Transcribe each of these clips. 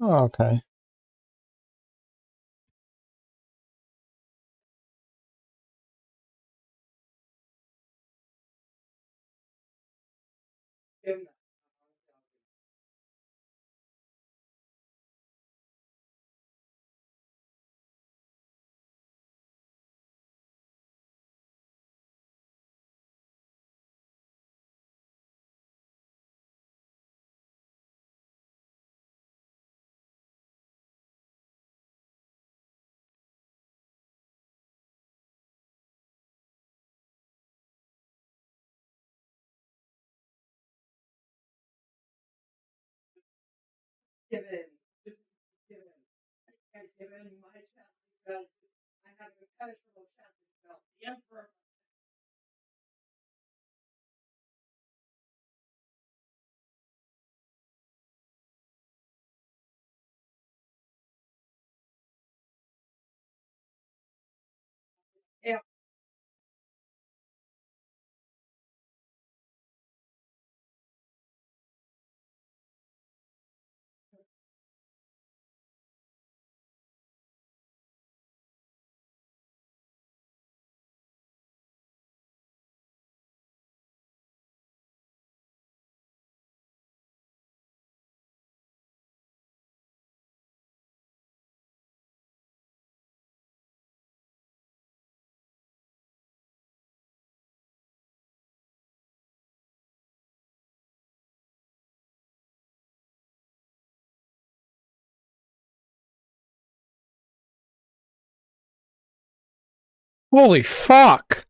Oh, okay. Holy fuck!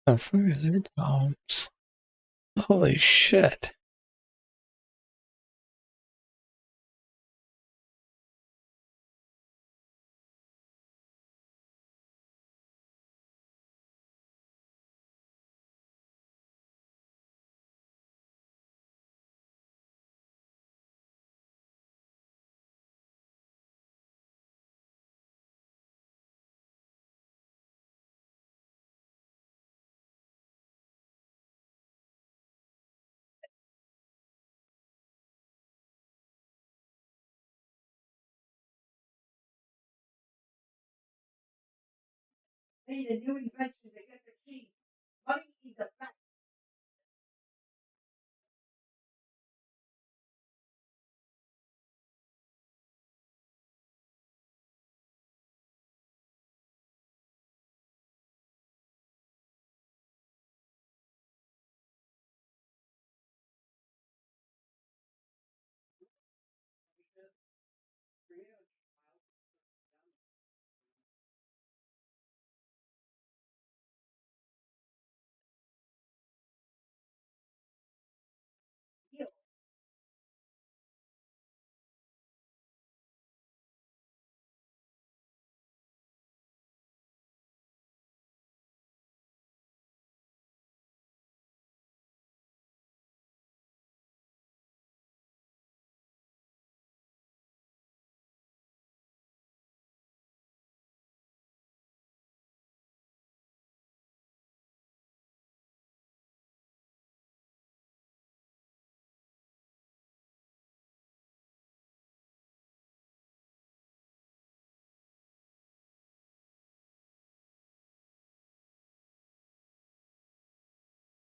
The fuck is it? Holy shit.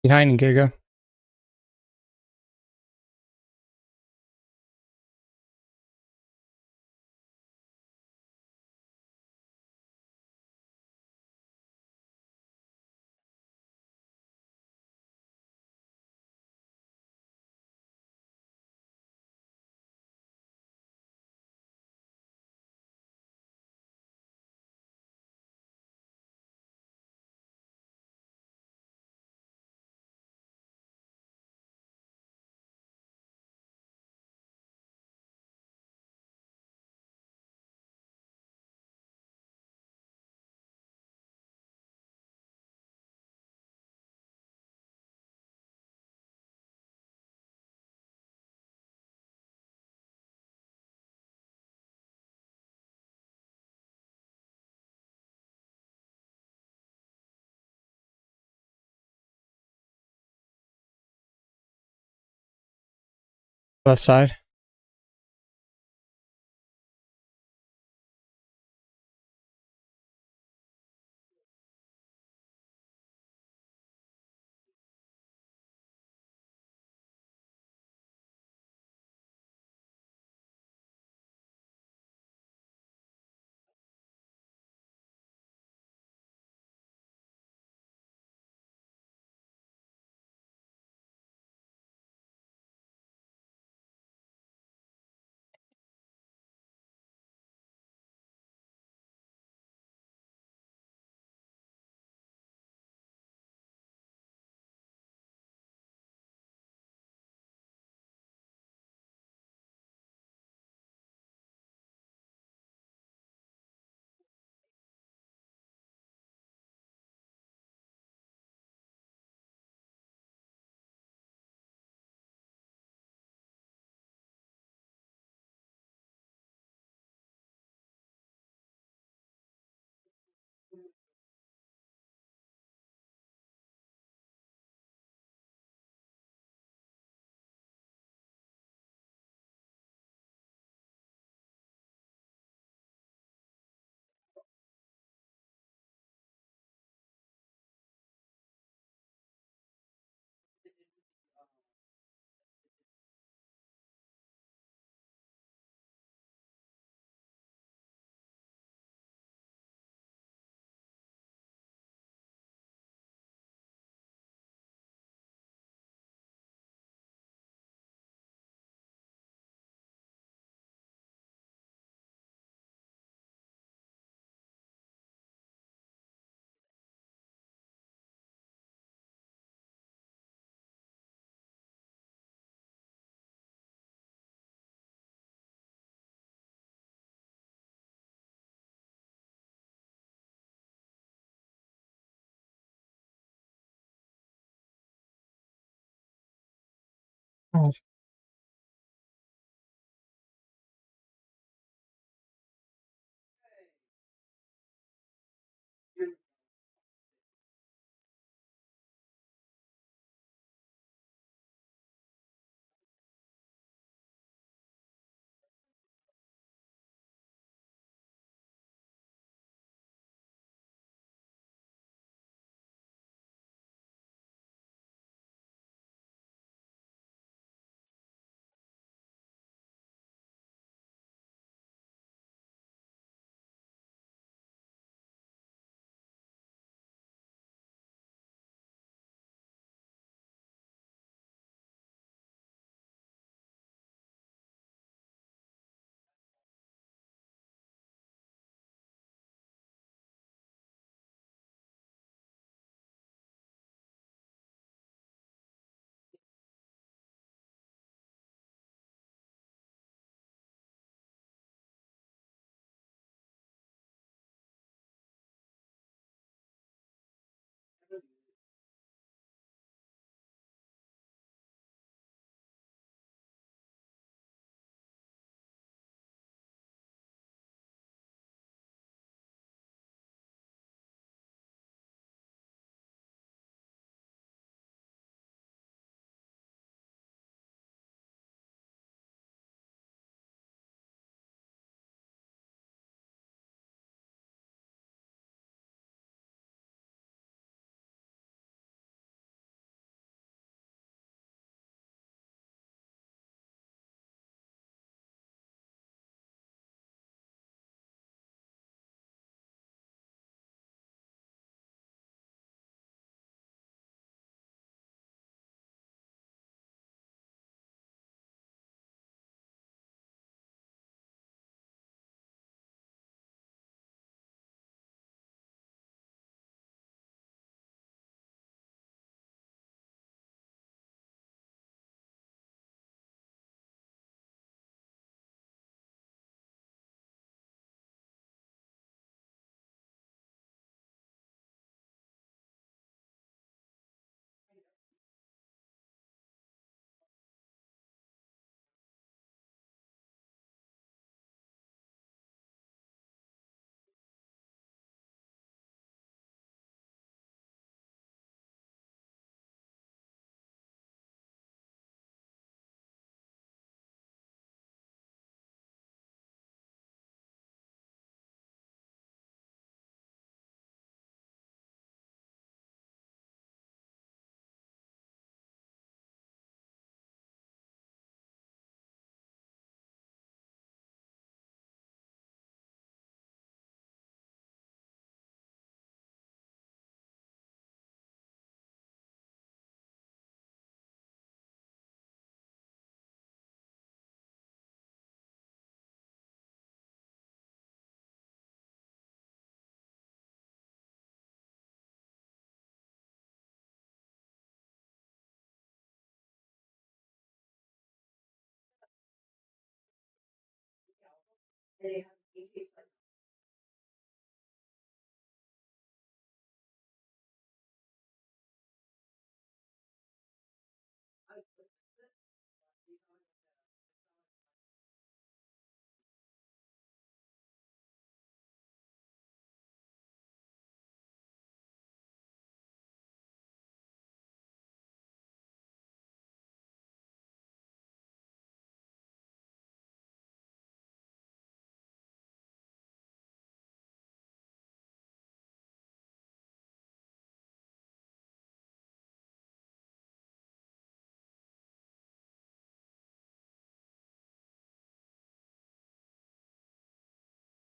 Behind Giga. Left side. Oh.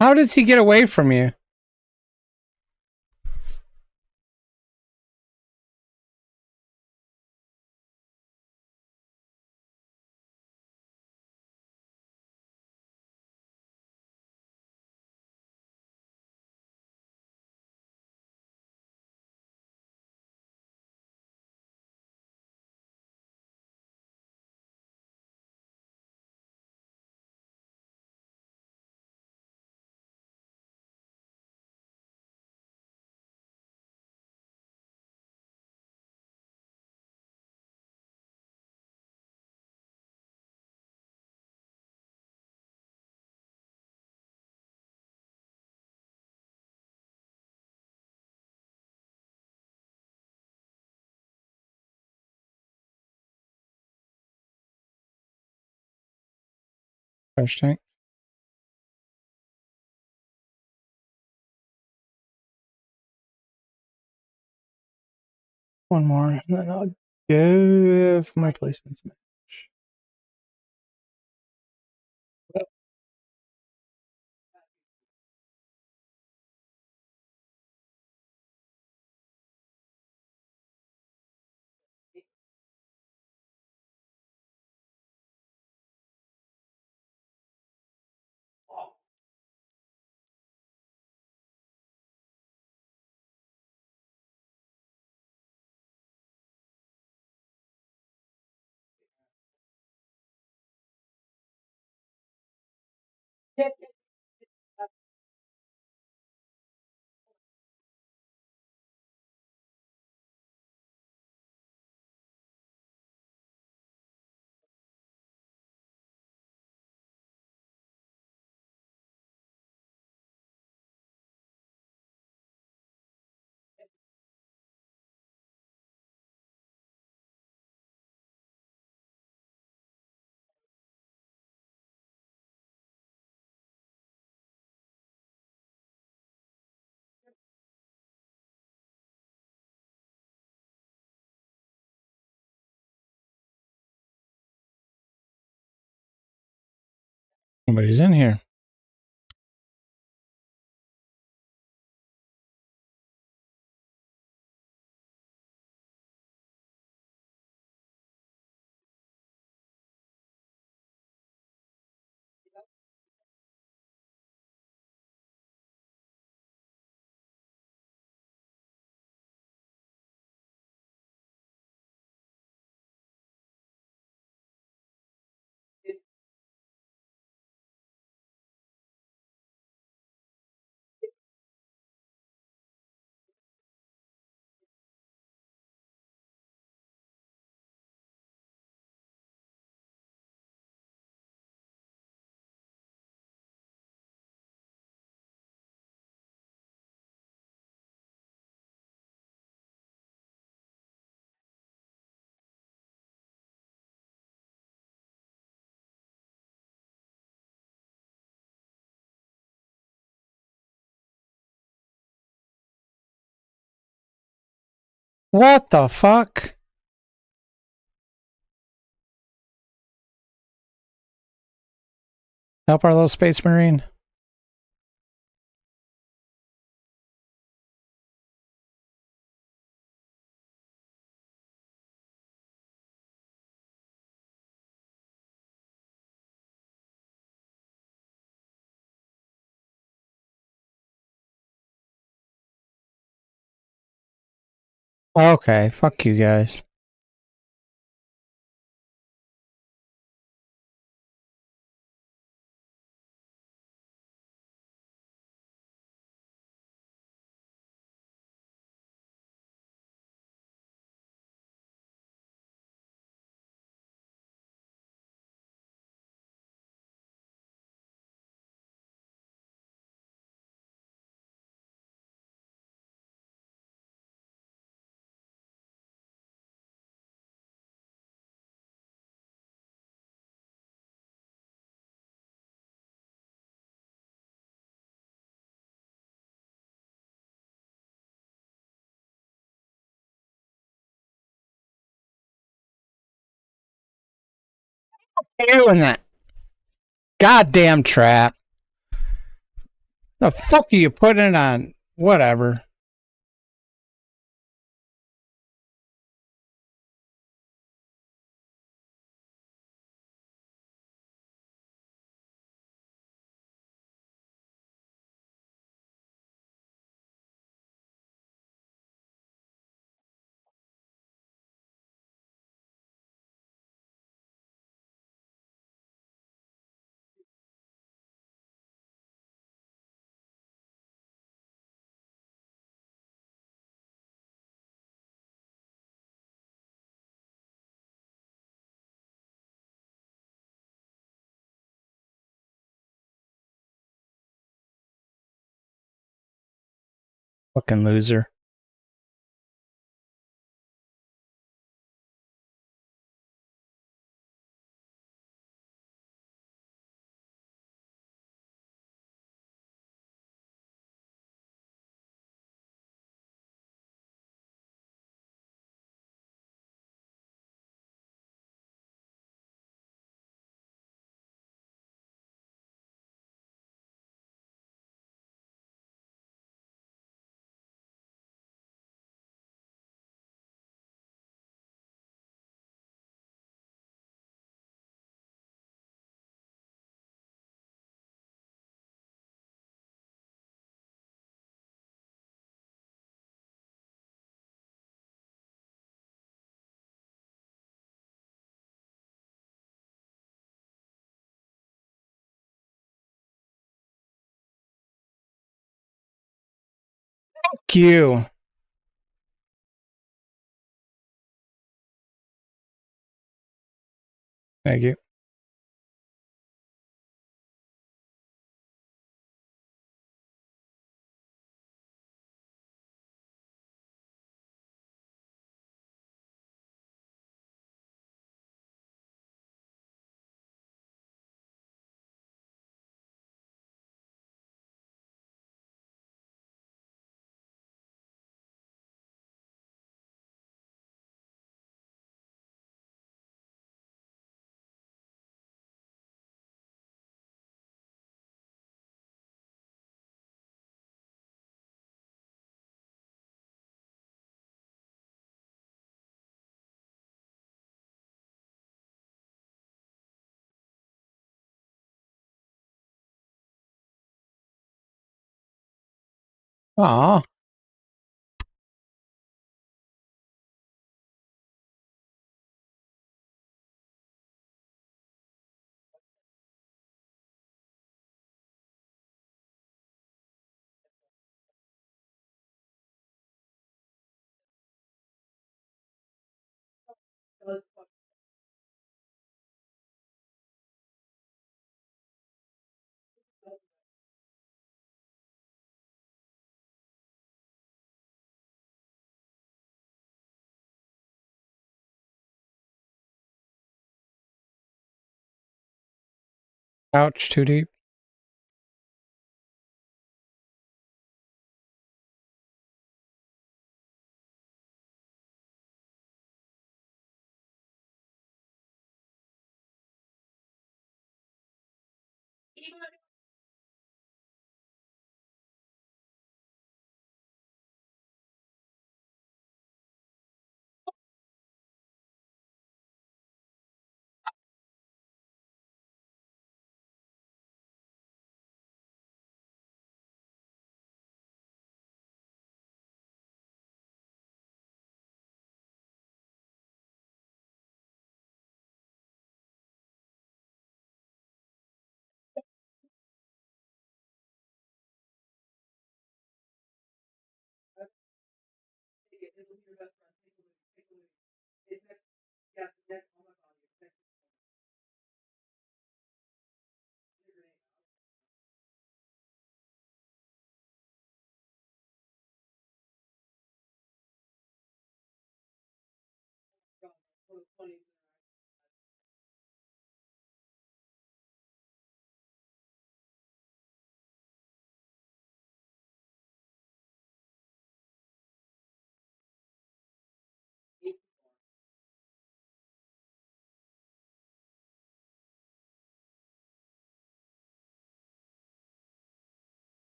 How does he get away from you? Fresh tank. One more, and then I'll give my placements match. Nobody's in here. What the fuck? Help our little space marine. Okay, fuck you guys. Doing that goddamn trap. The fuck are you putting it on? Whatever. Fucking loser. you. Thank you. Aw. Ouch, too deep.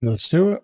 Let's do it.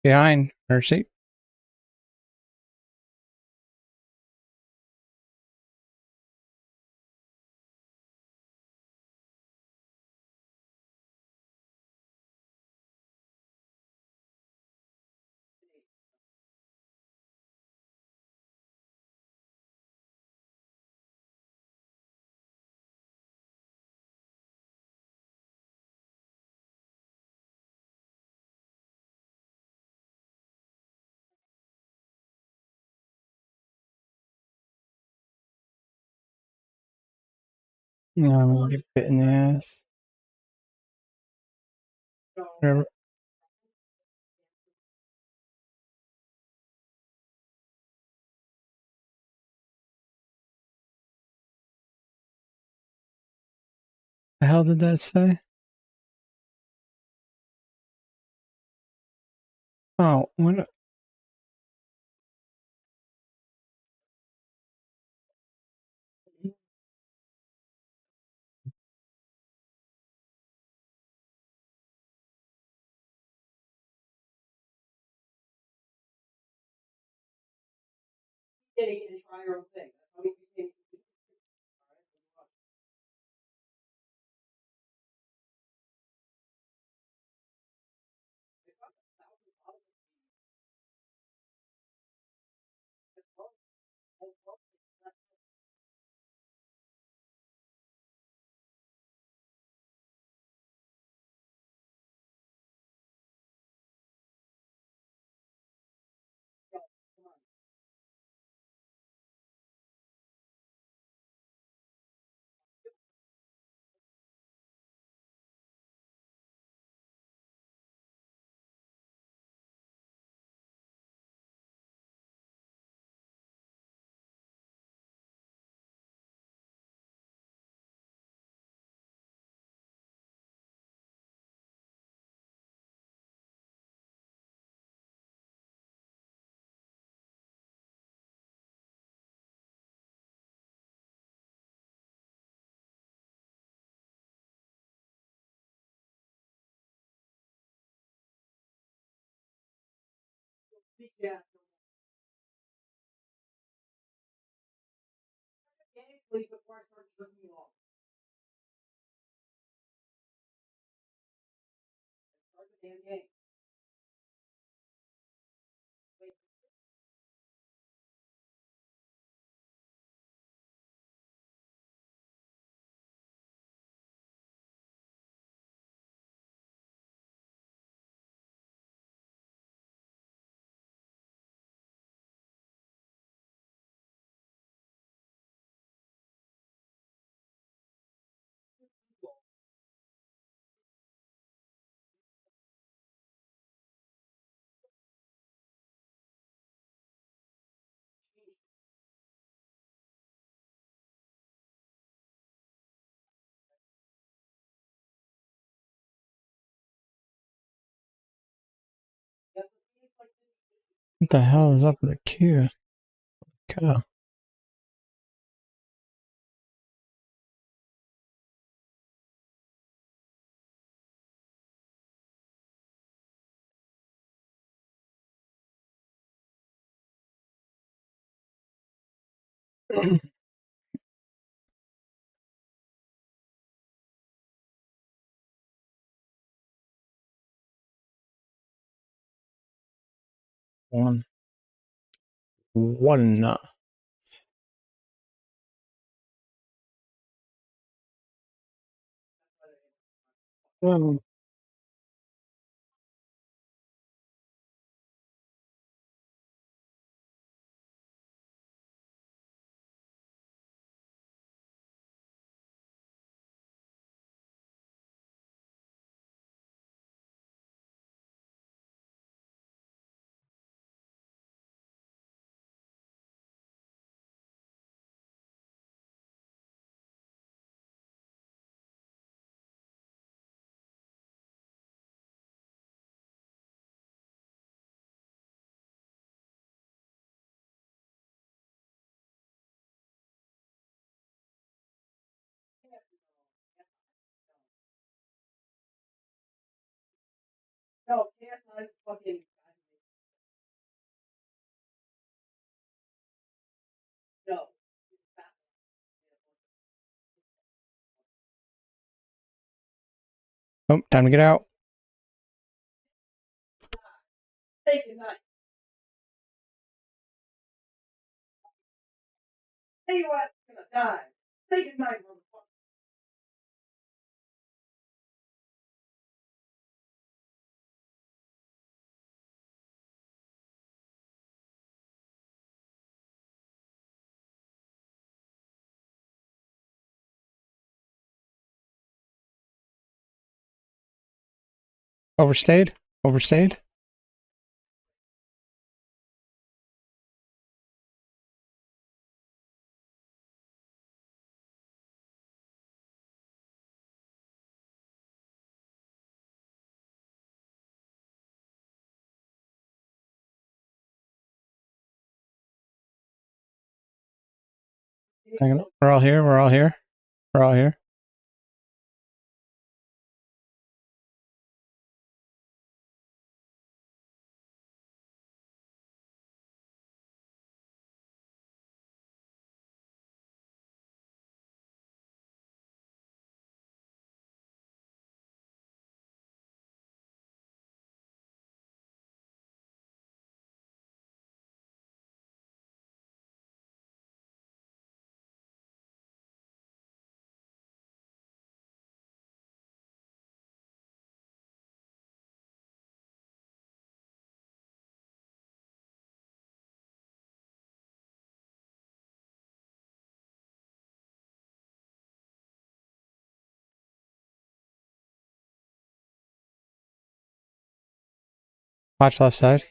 Behind Mercy. No, I'm gonna get bit in the ass. Whatever. The hell did that say? Oh, what? What the hell is up with the queue? God. One. One. Um, Oh, time to get out. Say goodnight. Tell you what, I'm gonna die. Say goodnight, motherfucker. Overstayed? Overstayed? Hang on. We're all here. We're all here. We're all here. Watch left side.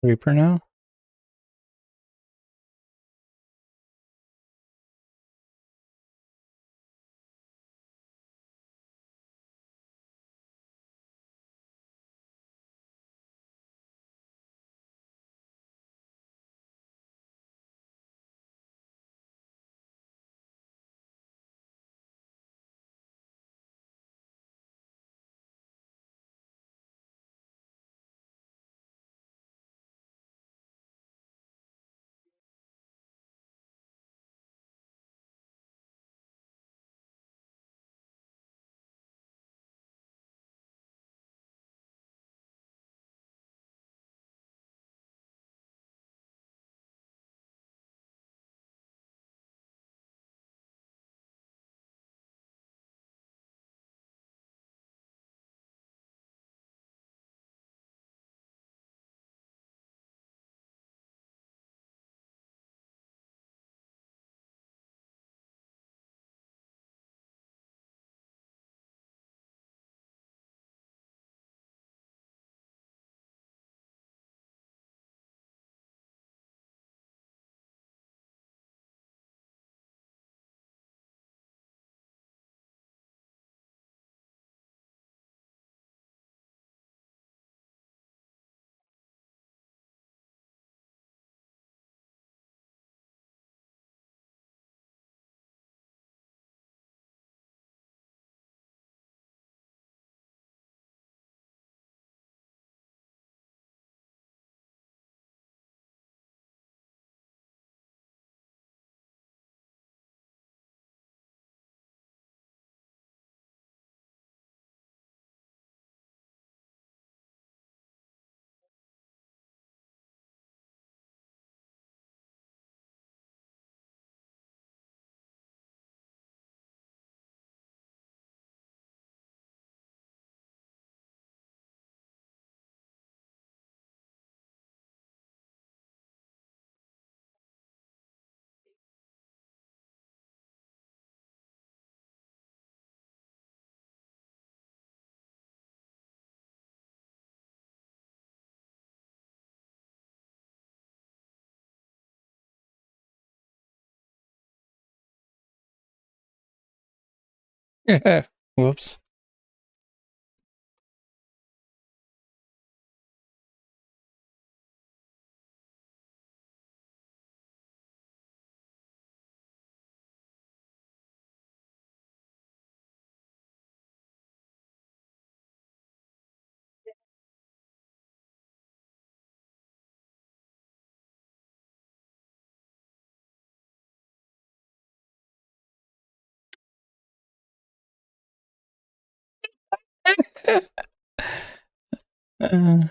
Reaper now? Whoops. uh,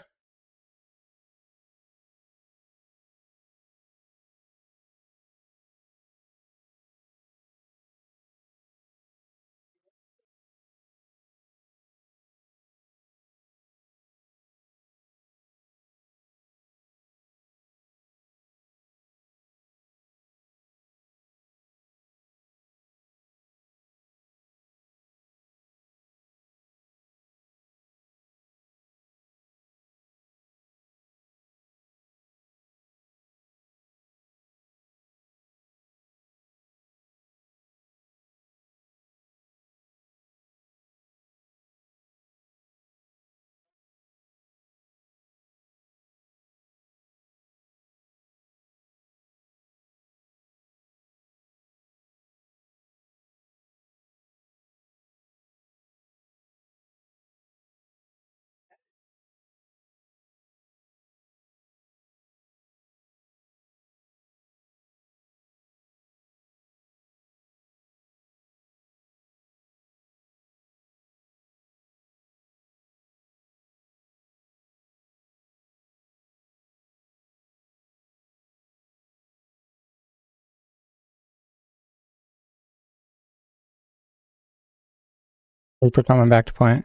Reaper coming back to point.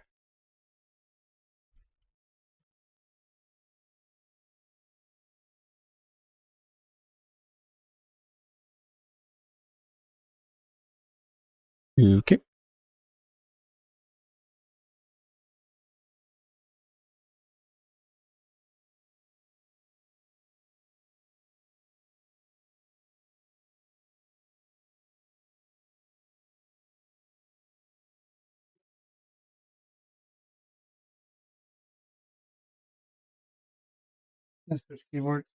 Okay. Let's switch keyboards.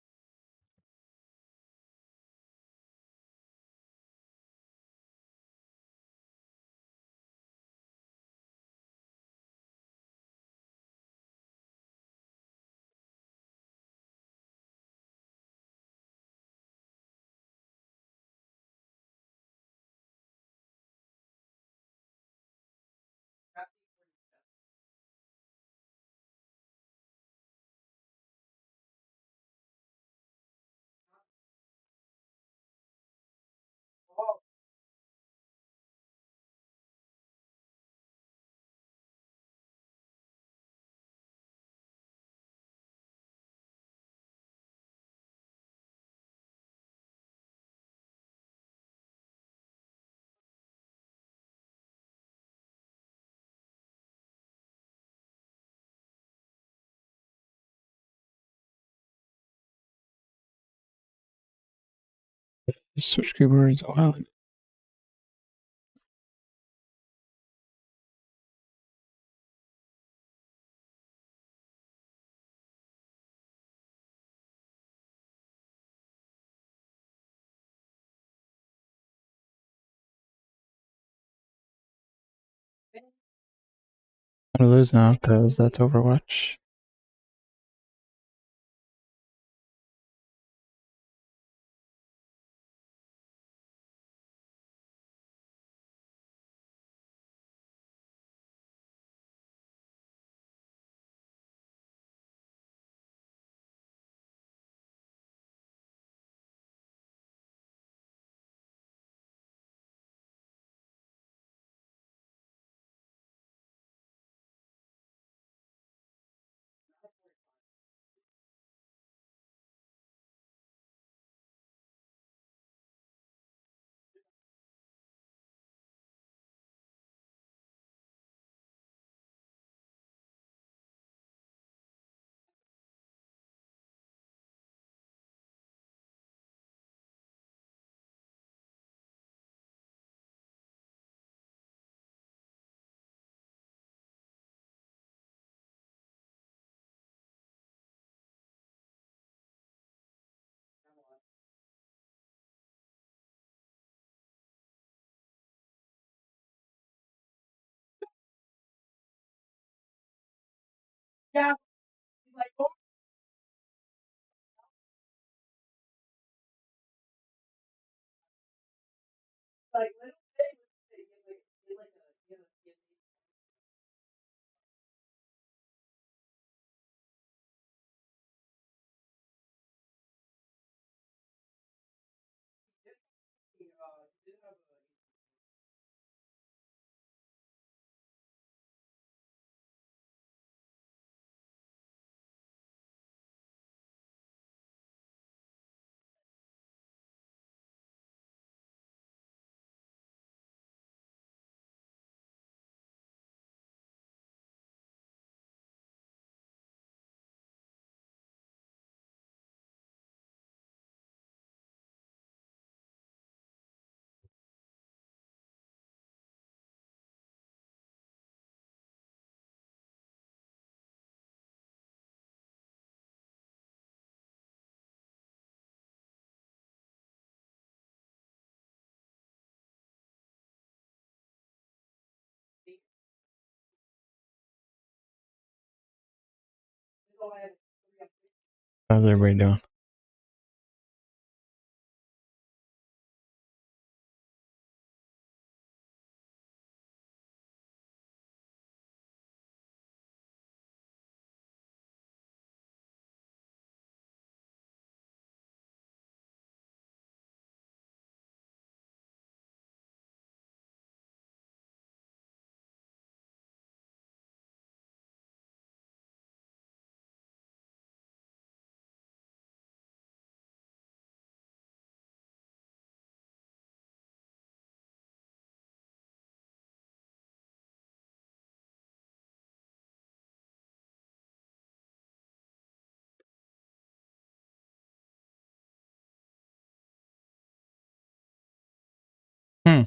Switch keyboards. Wow. I'm gonna lose now because that's Overwatch. Yeah, like, oh, like little things that you like a you have a How's everybody doing? Hmm.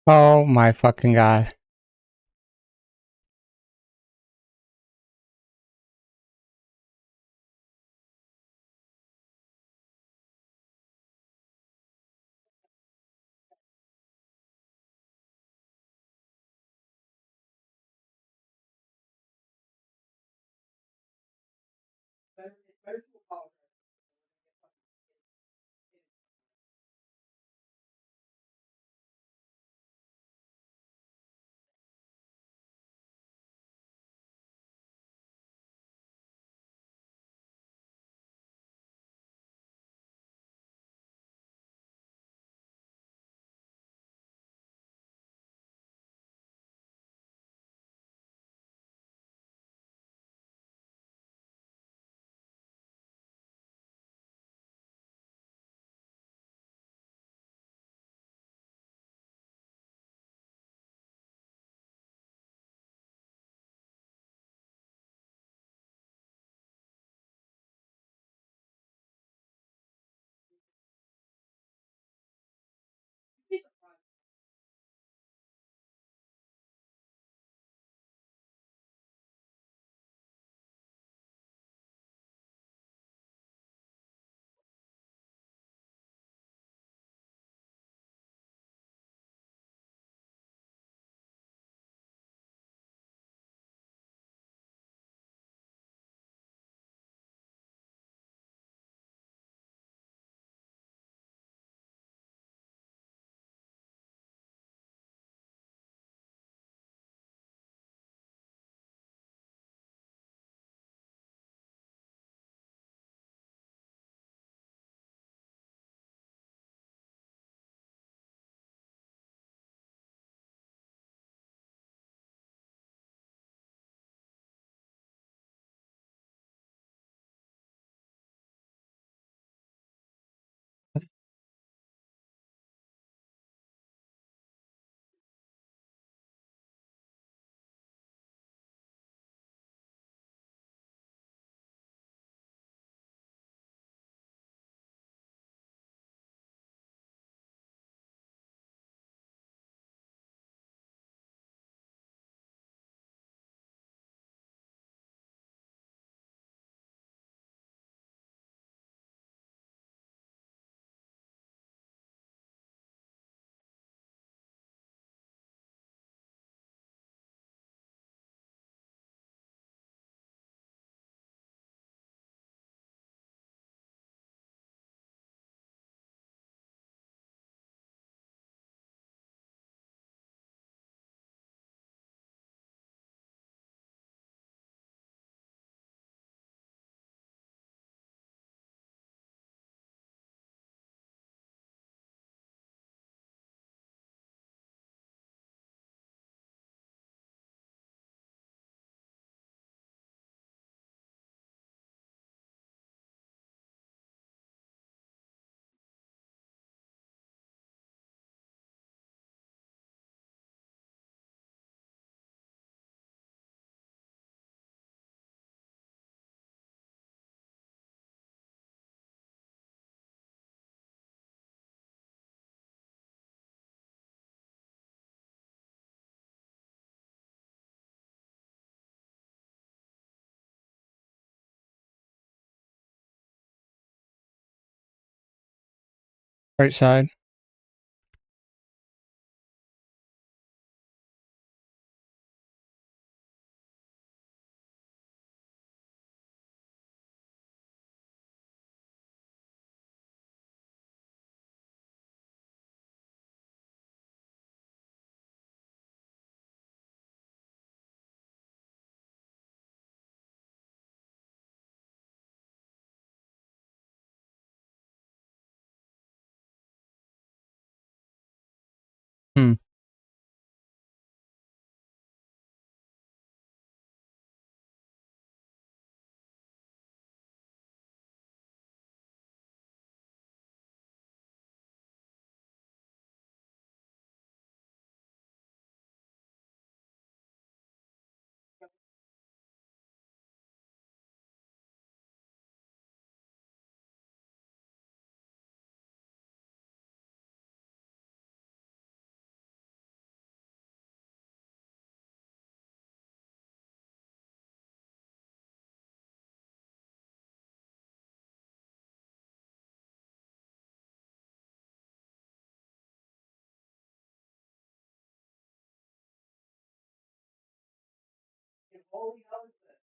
Oh my fucking god. Right side. All he knows is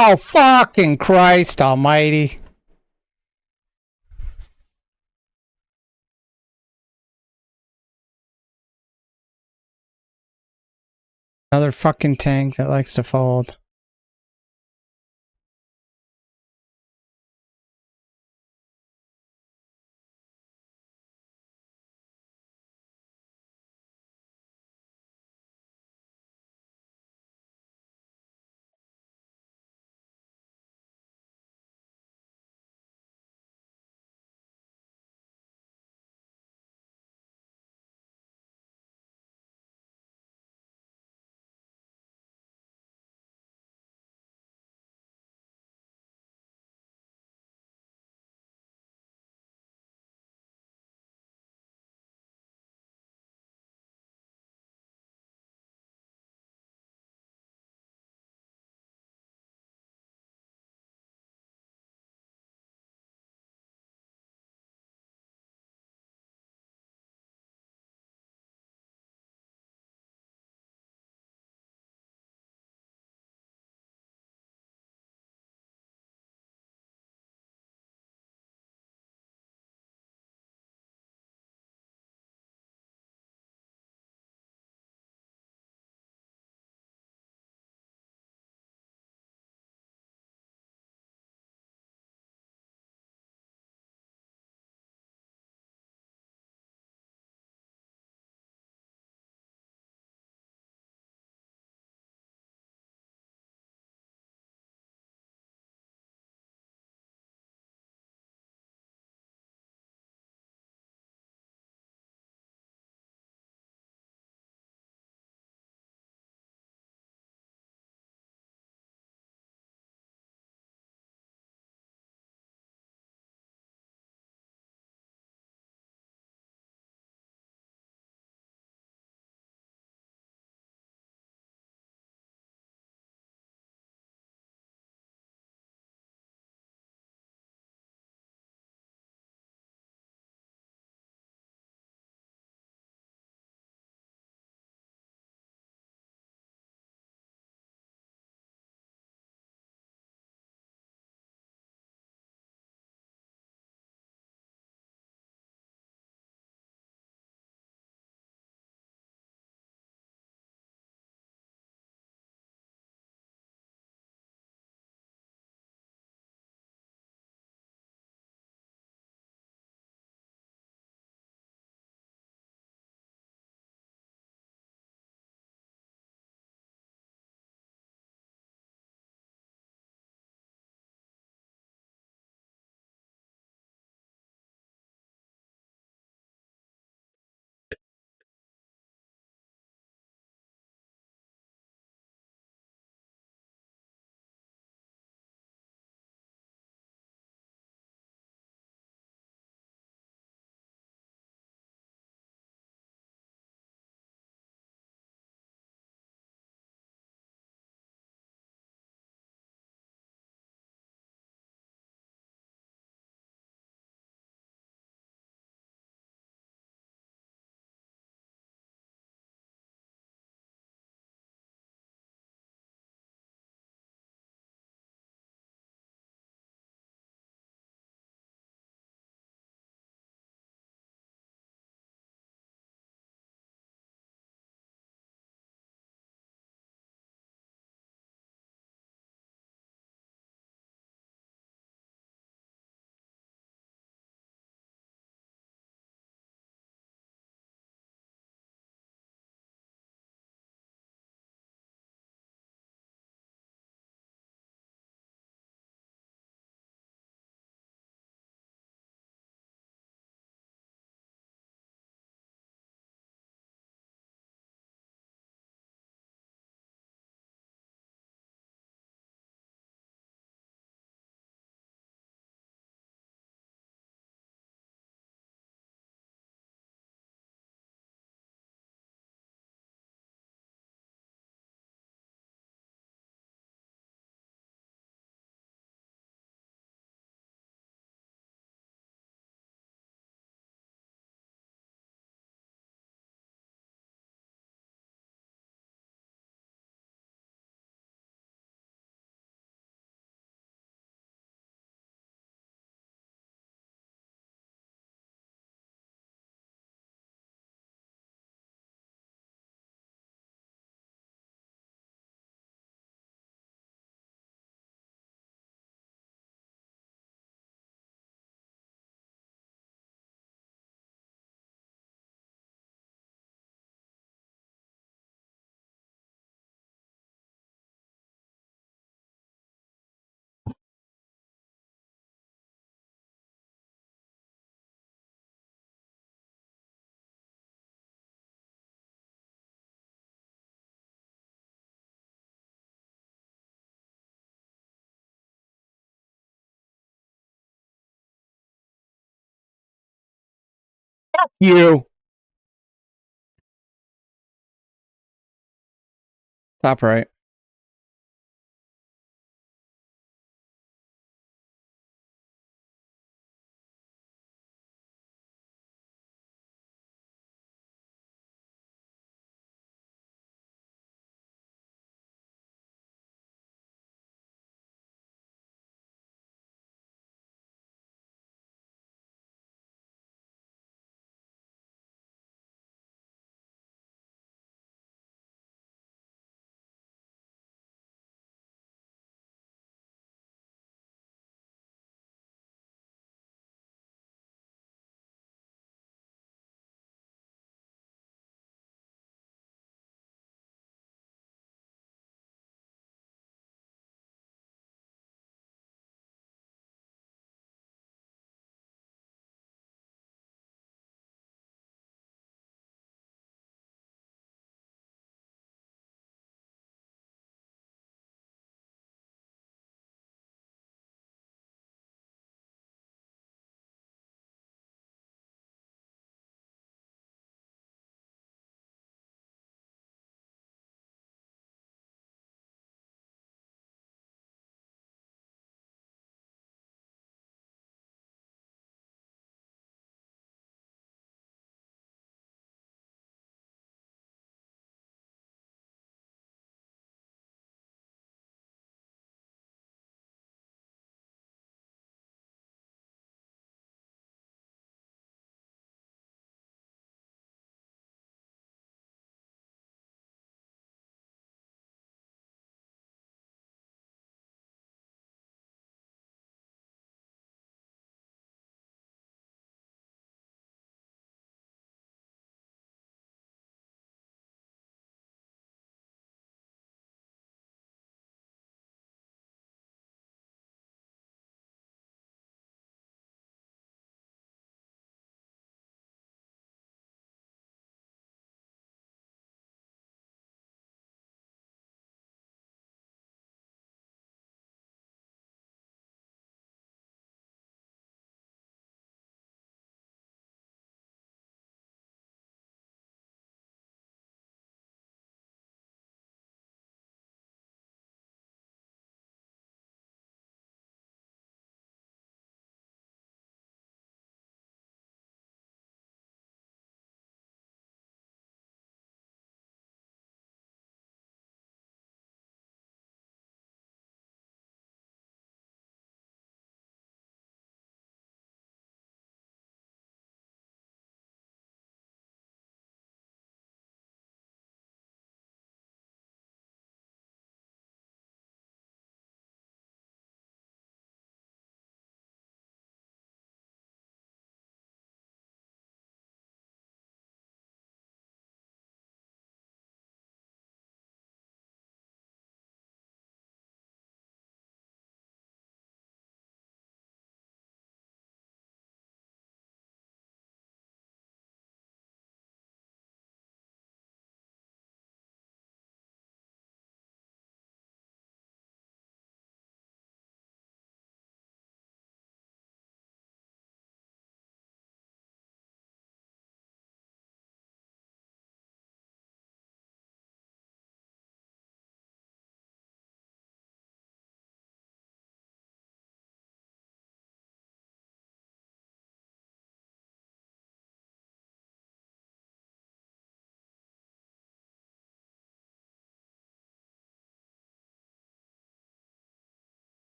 Oh, fucking Christ almighty. Another fucking tank that likes to fold. Fuck you. Top right.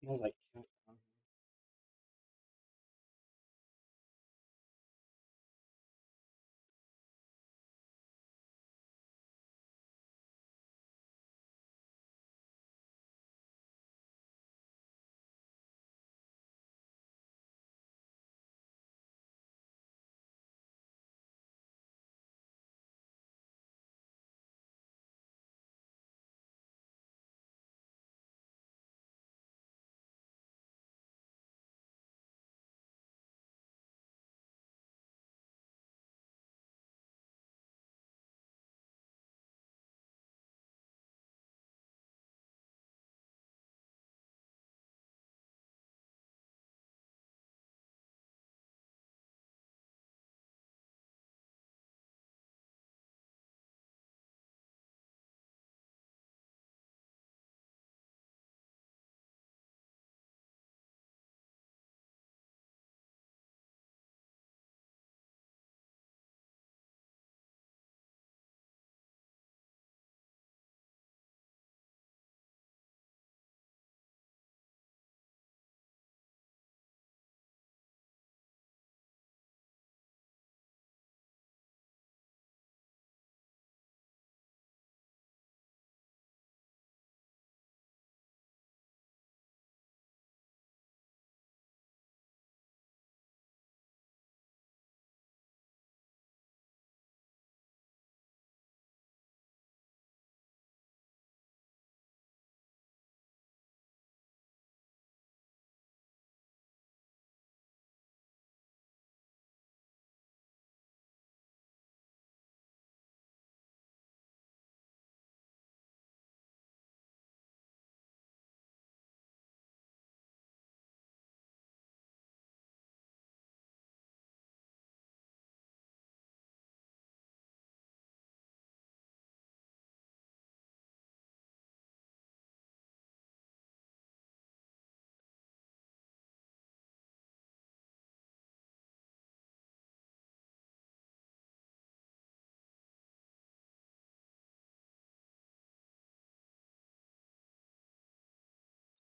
Smells like cat.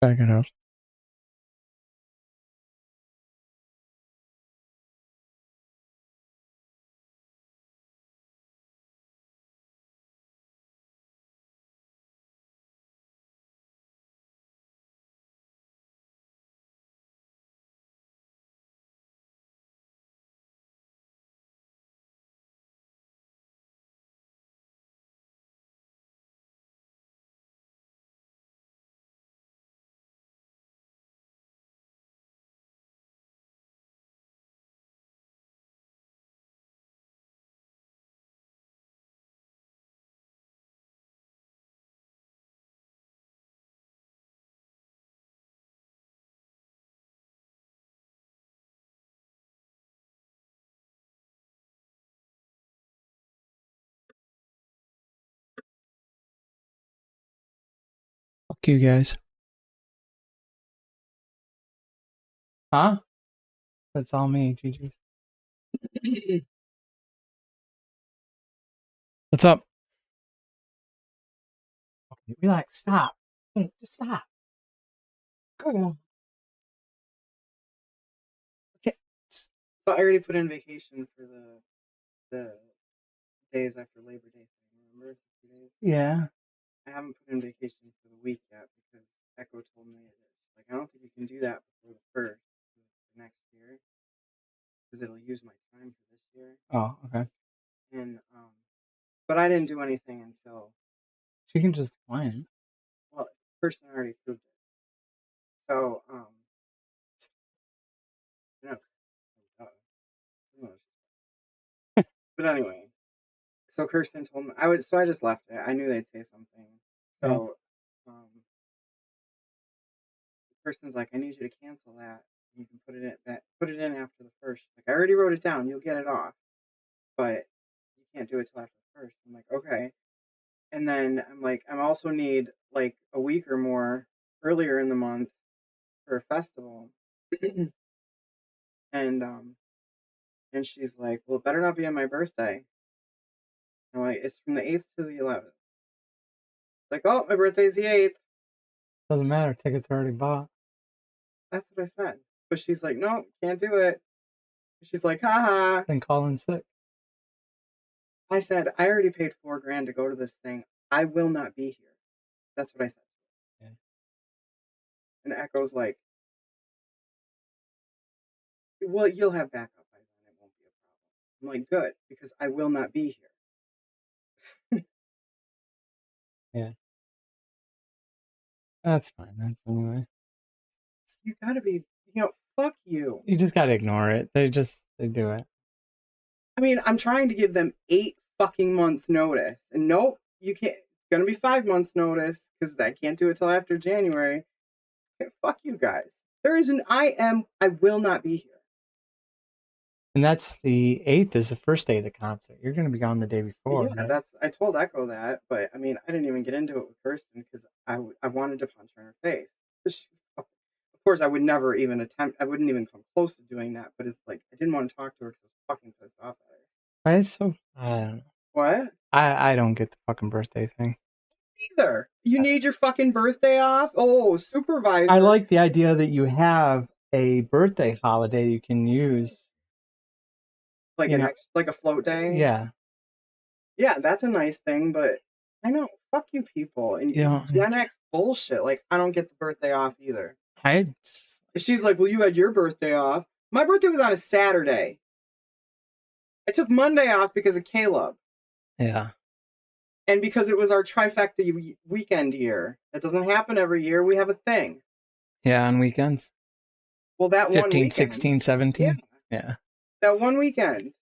Back it up. Fuck you guys. Huh? That's all me, GG's. What's up? Okay, relax. Stop. Hey, just stop. Go. Okay. So I already put in vacation for the days after Labor Day thing. Remember? 2 days? Yeah. I haven't put in vacation for the week yet because Echo told me that like I don't think you can do that before the first for next year because it'll use my time for this year. Oh, okay. And but I didn't do anything until She can just decline. well, the person already approved it. So no, but anyway, so Kirsten told me so I just left it. I knew they'd say something. So the person's like, I need you to cancel that. You can put it in after the first. Like I already wrote it down. You'll get it off, but you can't do it till after the first. I'm like, okay. And then I'm like, I also need like a week or more earlier in the month for a festival. and and she's like, well, it better not be on my birthday. I'm like, it's from the 8th to the 11th. Like, oh, my birthday's the 8th. Doesn't matter. Tickets are already bought. That's what I said. But she's like, no, can't do it. She's like, haha. Then call in sick. I said, I already paid $4,000 to go to this thing. I will not be here. That's what I said. Yeah. And Echo's like, well, you'll have backup by then. It won't be a problem. I'm like, good, because I will not be here. Yeah. That's fine. That's anyway. You gotta be, fuck you. You just gotta ignore it. They do it. I mean, I'm trying to give them 8 fucking months notice. And nope, you can't. It's gonna be 5 months notice because I can't do it till after January. Okay, fuck you guys. I will not be here. And that's the 8th is the first day of the concert. You're gonna be gone the day before. Yeah, right? I told Echo that, but I mean, I didn't even get into it with Kirsten because I wanted to punch her in her face. Of course, I would never even attempt. I wouldn't even come close to doing that. But it's like I didn't want to talk to her because I was fucking pissed off at her. Why is so I don't know. What? I don't get the fucking birthday thing. Either. You need your fucking birthday off? Oh, supervisor. I like the idea that you have a birthday holiday you can use. like like a float day. Yeah. Yeah, that's a nice thing, but I know, fuck you people. And Gen X bullshit. Like, I don't get the birthday off either. She's like, well, you had your birthday off. My birthday was on a Saturday. I took Monday off because of Caleb. Yeah. And because it was our trifecta weekend year. That doesn't happen every year. We have a thing. Yeah, on weekends. Well, that 15, one weekend. 16, 17. Yeah. That one weekend.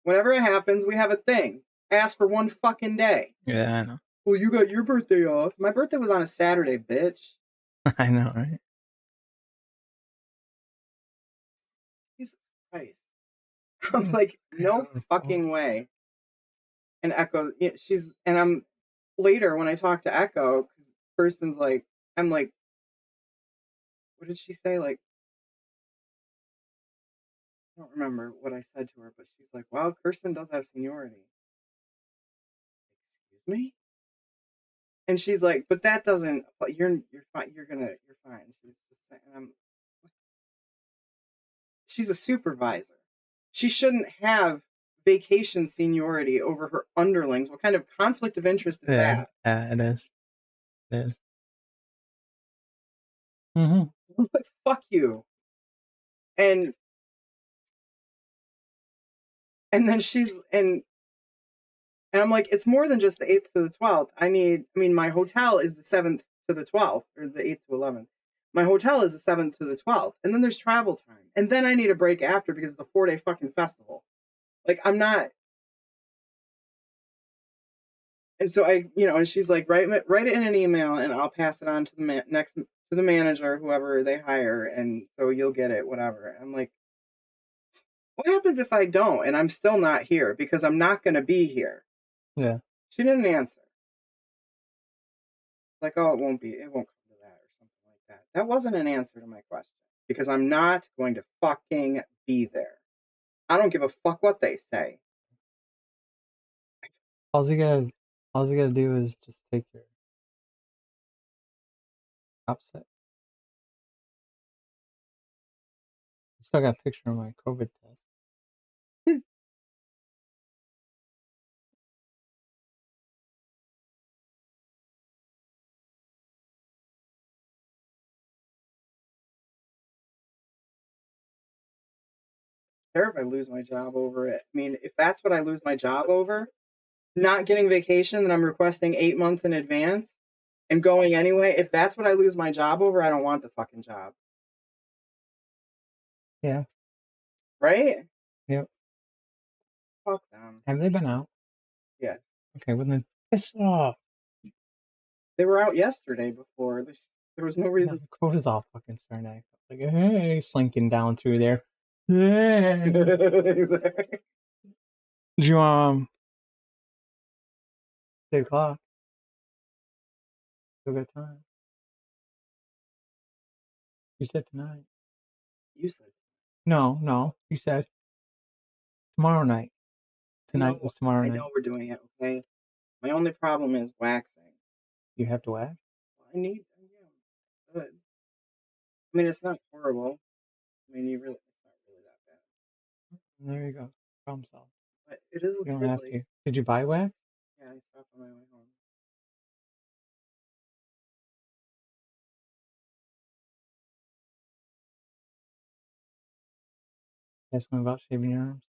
Whenever it happens, we have a thing. I asked for one fucking day. Yeah, I know. Well, you got your birthday off. My birthday was on a Saturday, bitch. I know, right? Jesus Christ. I'm like, no fucking way. And Echo, I'm later when I talk to Echo, because Kirsten's like, I'm like, what did she say? Like, I don't remember what I said to her, but she's like, wow, Kirsten does have seniority. Excuse me? And she's like, but that doesn't. You're fine. You're fine. She's just saying, she's a supervisor. She shouldn't have vacation seniority over her underlings. What kind of conflict of interest is that? Yeah, it is. It is. Mm-hmm. I'm like, fuck you. And then and I'm like, it's more than just the 8th to the 12th. My hotel is the 7th to the 12th, or the 8th to 11th. My hotel is the 7th to the 12th. And then there's travel time. And then I need a break after because it's a 4-day fucking festival. Like, I'm not. And so and she's like, write it in an email and I'll pass it on to to the manager, whoever they hire. And so you'll get it, whatever. I'm like, what happens if I don't and I'm still not here because I'm not going to be here? Yeah. She didn't answer. Like, oh, it won't come to that or something like that. That wasn't an answer to my question because I'm not going to fucking be there. I don't give a fuck what they say. All you gotta do is just take your upset. Still got a picture of my COVID test. Care if I lose my job over it. I mean, if that's what I lose my job over, not getting vacation that I'm requesting 8 months in advance and going anyway, if that's what I lose my job over, I don't want the fucking job. Yeah. Right? Yep. Fuck them. Have they been out? Yeah. Okay, well then piss off. They were out yesterday before. There was no reason. The cortisol fucking starting to act up. Like, hey, slinking down through there. Hey. Did you 8 o'clock? Still got time. You said tonight. You said. No. You said tomorrow night. Tonight is tomorrow I night. know we're doing it, okay? My only problem is waxing. You have to wax? Yeah, good. I mean, it's not horrible. I mean, it's not really that bad. There you go. Problem solved. But it is You don't have to. Did you buy wax? Yeah, I stopped on my way home. Ask me about shaving your arms.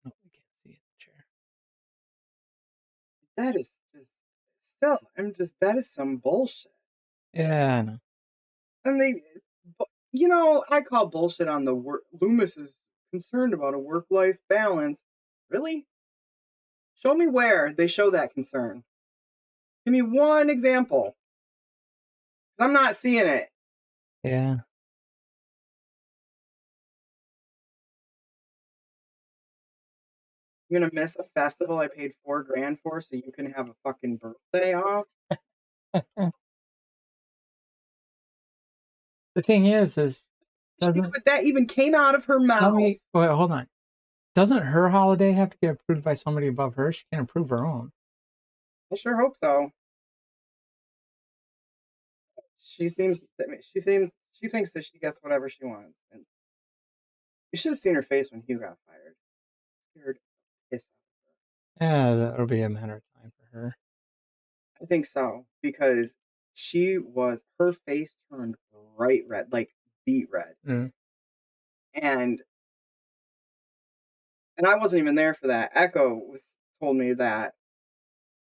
No, we can't see it in the chair. That is that is some bullshit. Yeah, I know. And I call bullshit on the work. Loomis is concerned about a work-life balance. Really? Show me where they show that concern. Give me one example. 'Cause I'm not seeing it. Yeah. You're gonna miss a festival I paid $4,000 for so you can have a fucking birthday off? The thing is But that even came out of her mouth. wait, hold on. Doesn't her holiday have to get approved by somebody above her? She can't approve her own. I sure hope so. She thinks that she gets whatever she wants. And you should have seen her face when Hugh got fired. Scared the piss out of her. Yeah, that'll be a matter of time for her. I think so because her face turned bright red, like beet red, and I wasn't even there for that. Echo told me that,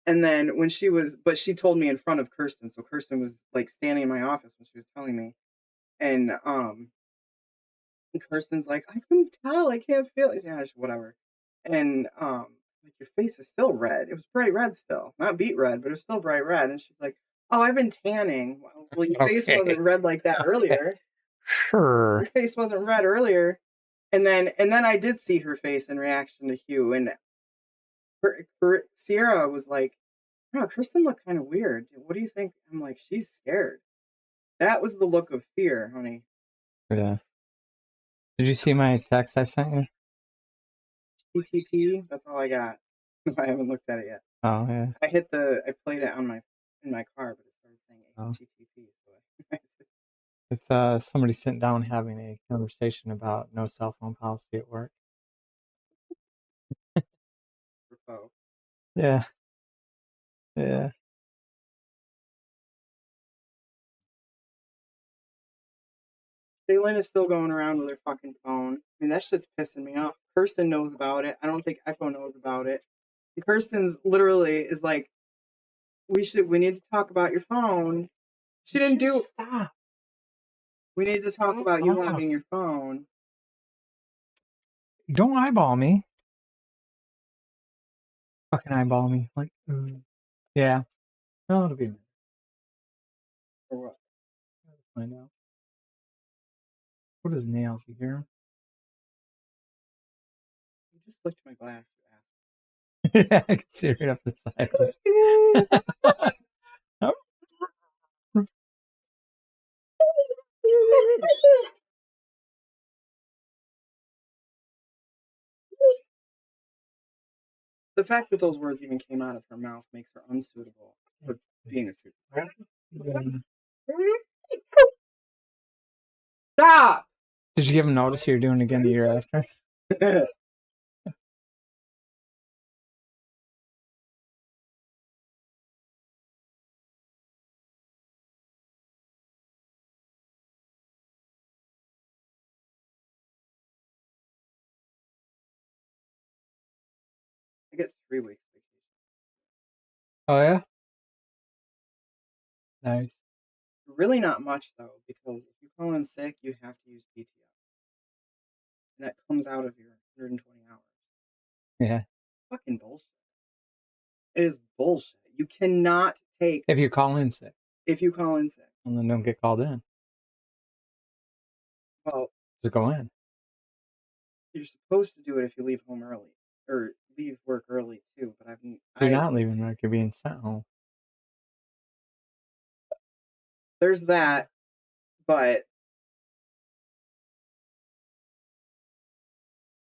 and then but she told me in front of Kirsten, so Kirsten was like standing in my office when she was telling me, and Kirsten's like, I couldn't tell, I can't feel it, yeah, whatever, and like your face is still red. It was bright red still, not beet red, but it was still bright red, and she's like, oh, I've been tanning. Well, your face wasn't red like that earlier. Sure. Your face wasn't red earlier, and then I did see her face in reaction to Hugh, and Sierra was like, "No, Kristen looked kind of weird. What do you think?" I'm like, "She's scared." That was the look of fear, honey. Yeah. Did you see my text I sent you? PTP. That's all I got. I haven't looked at it yet. Oh yeah. I played it on in my car, but it started saying Oh. HTTP. So It's somebody sitting down having a conversation about no cell phone policy at work. oh. Yeah. Yeah. Shaylin is still going around with her fucking phone. I mean, that shit's pissing me off. Kirsten knows about it. I don't think Echo knows about it. And Kirsten's literally is like, we need to talk about your phone. She didn't do. Stop. We need to talk about you having your phone. Don't eyeball me. Fucking eyeball me. Like, yeah. No, it'll be. Or what? Find out. What is nails? You hear You just licked my glass, him? Yeah, I can see right up the side. The fact that those words even came out of her mouth makes her unsuitable for being a supervisor. Stop! Did you give him notice you're doing it again the year after? I get 3 weeks vacation. Oh yeah. Nice. Really not much though, because if you call in sick, you have to use PTO. And that comes out of your 120 hours. Yeah. Fucking bullshit. It is bullshit. You cannot take If you call in sick, if you call in sick. and then don't get called in, Well, just go in. you're supposed to do it if you leave home early or leave work early too. But You're not leaving work. You're being sent home. there's that, but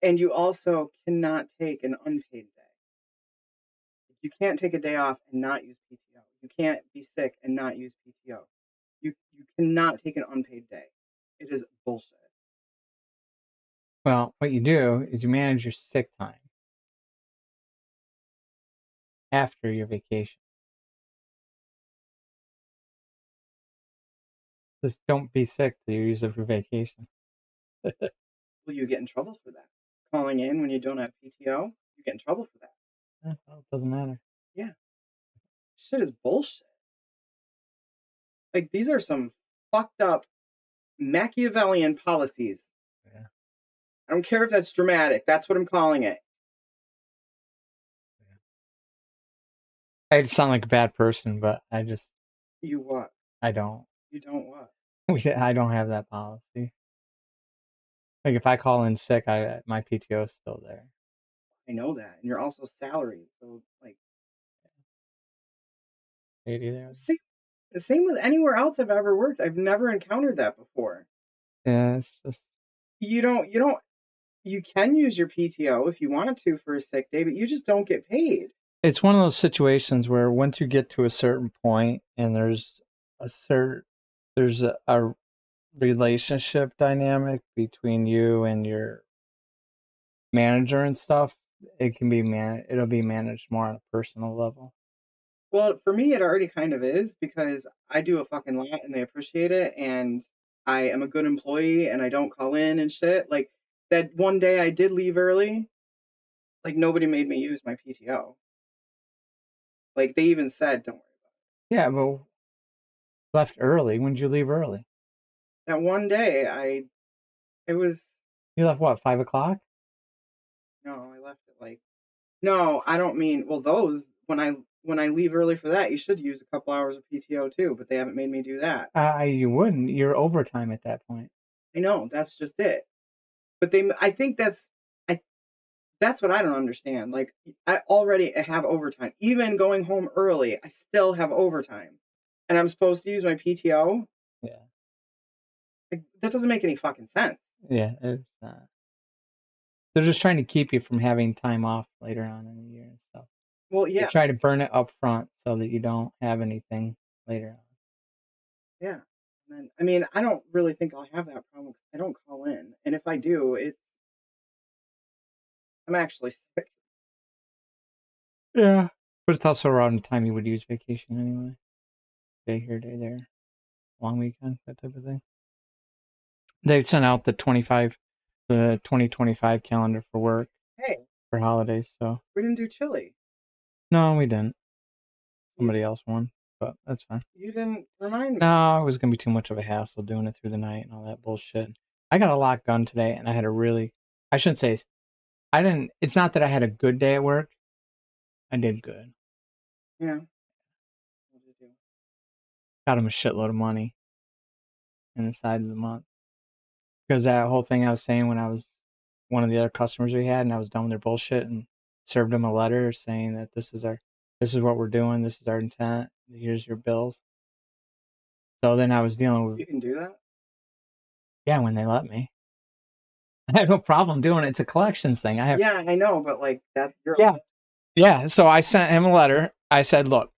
and you also cannot take an unpaid day. You can't take a day off and not use PTO. You can't be sick and not use PTO. You cannot take an unpaid day. It is bullshit. Well, what you do is you manage your sick time after your vacation. Just don't be sick till you use it for vacation. Will you get in trouble for that? Calling in when you don't have PTO, you get in trouble for that. Well, it doesn't matter. Yeah. Shit is bullshit. Like, these are some fucked up Machiavellian policies. Yeah. I don't care if that's dramatic. That's what I'm calling it. I sound like a bad person, but I just. You what? I don't. You don't what? I don't have that policy. Like if I call in sick, my PTO is still there. I know that. And you're also salaried. So, like. Same with anywhere else I've ever worked. I've never encountered that before. Yeah, it's just. You can use your PTO if you wanted to for a sick day, but you just don't get paid. It's one of those situations where once you get to a certain point and there's a relationship dynamic between you and your manager and stuff, it'll be managed more on a personal level. Well, for me, it already kind of is because I do a fucking lot and they appreciate it. And I am a good employee and I don't call in and shit. Like that one day I did leave early, like nobody made me use my PTO. Like they even said, don't worry about Yeah, but left early. When did you leave early? it. That one day it was, You left what, 5 o'clock? no, I left it like, no, I don't mean, well, when I leave early for that, you should use a couple hours of PTO too, but they haven't made me do that. You wouldn't. You're overtime at that point. I know, that's just it. But I think that's what I don't understand. Like I already have overtime. Even going home early, I still have overtime. And I'm supposed to use my PTO? Yeah. Like, that doesn't make any fucking sense. Yeah, it's they're just trying to keep you from having time off later on in the year and stuff. Well, They yeah, try to burn it up front so that you don't have anything later on. yeah. And then, I mean, I don't really think I'll have that problem because I don't call in, and if I do, I'm actually sick. Yeah. But it's also around the time you would use vacation anyway. Day here, day there. Long weekend, that type of thing. They sent out the 2025 calendar for work Hey, for holidays, so we didn't do chili. no, we didn't. You, Somebody else won, but that's fine. you didn't remind me. No, it was gonna be too much of a hassle doing it through the night and all that bullshit. I got a lot done today, and I had a really, I shouldn't say, I didn't, it's not that I had a good day at work. I did good. Yeah. What did you do? Got him a shitload of money in the side of the month. Because that whole thing I was saying when I was one of the other customers we had and I was done with their bullshit and served them a letter saying that this is what we're doing, this is our intent, here's your bills. So then I was dealing with, You can do that? yeah, when they let me. I have no problem doing it. It's a collections thing. I have, Yeah, I know, but like that, yeah, yeah. So I sent him a letter. I said, look,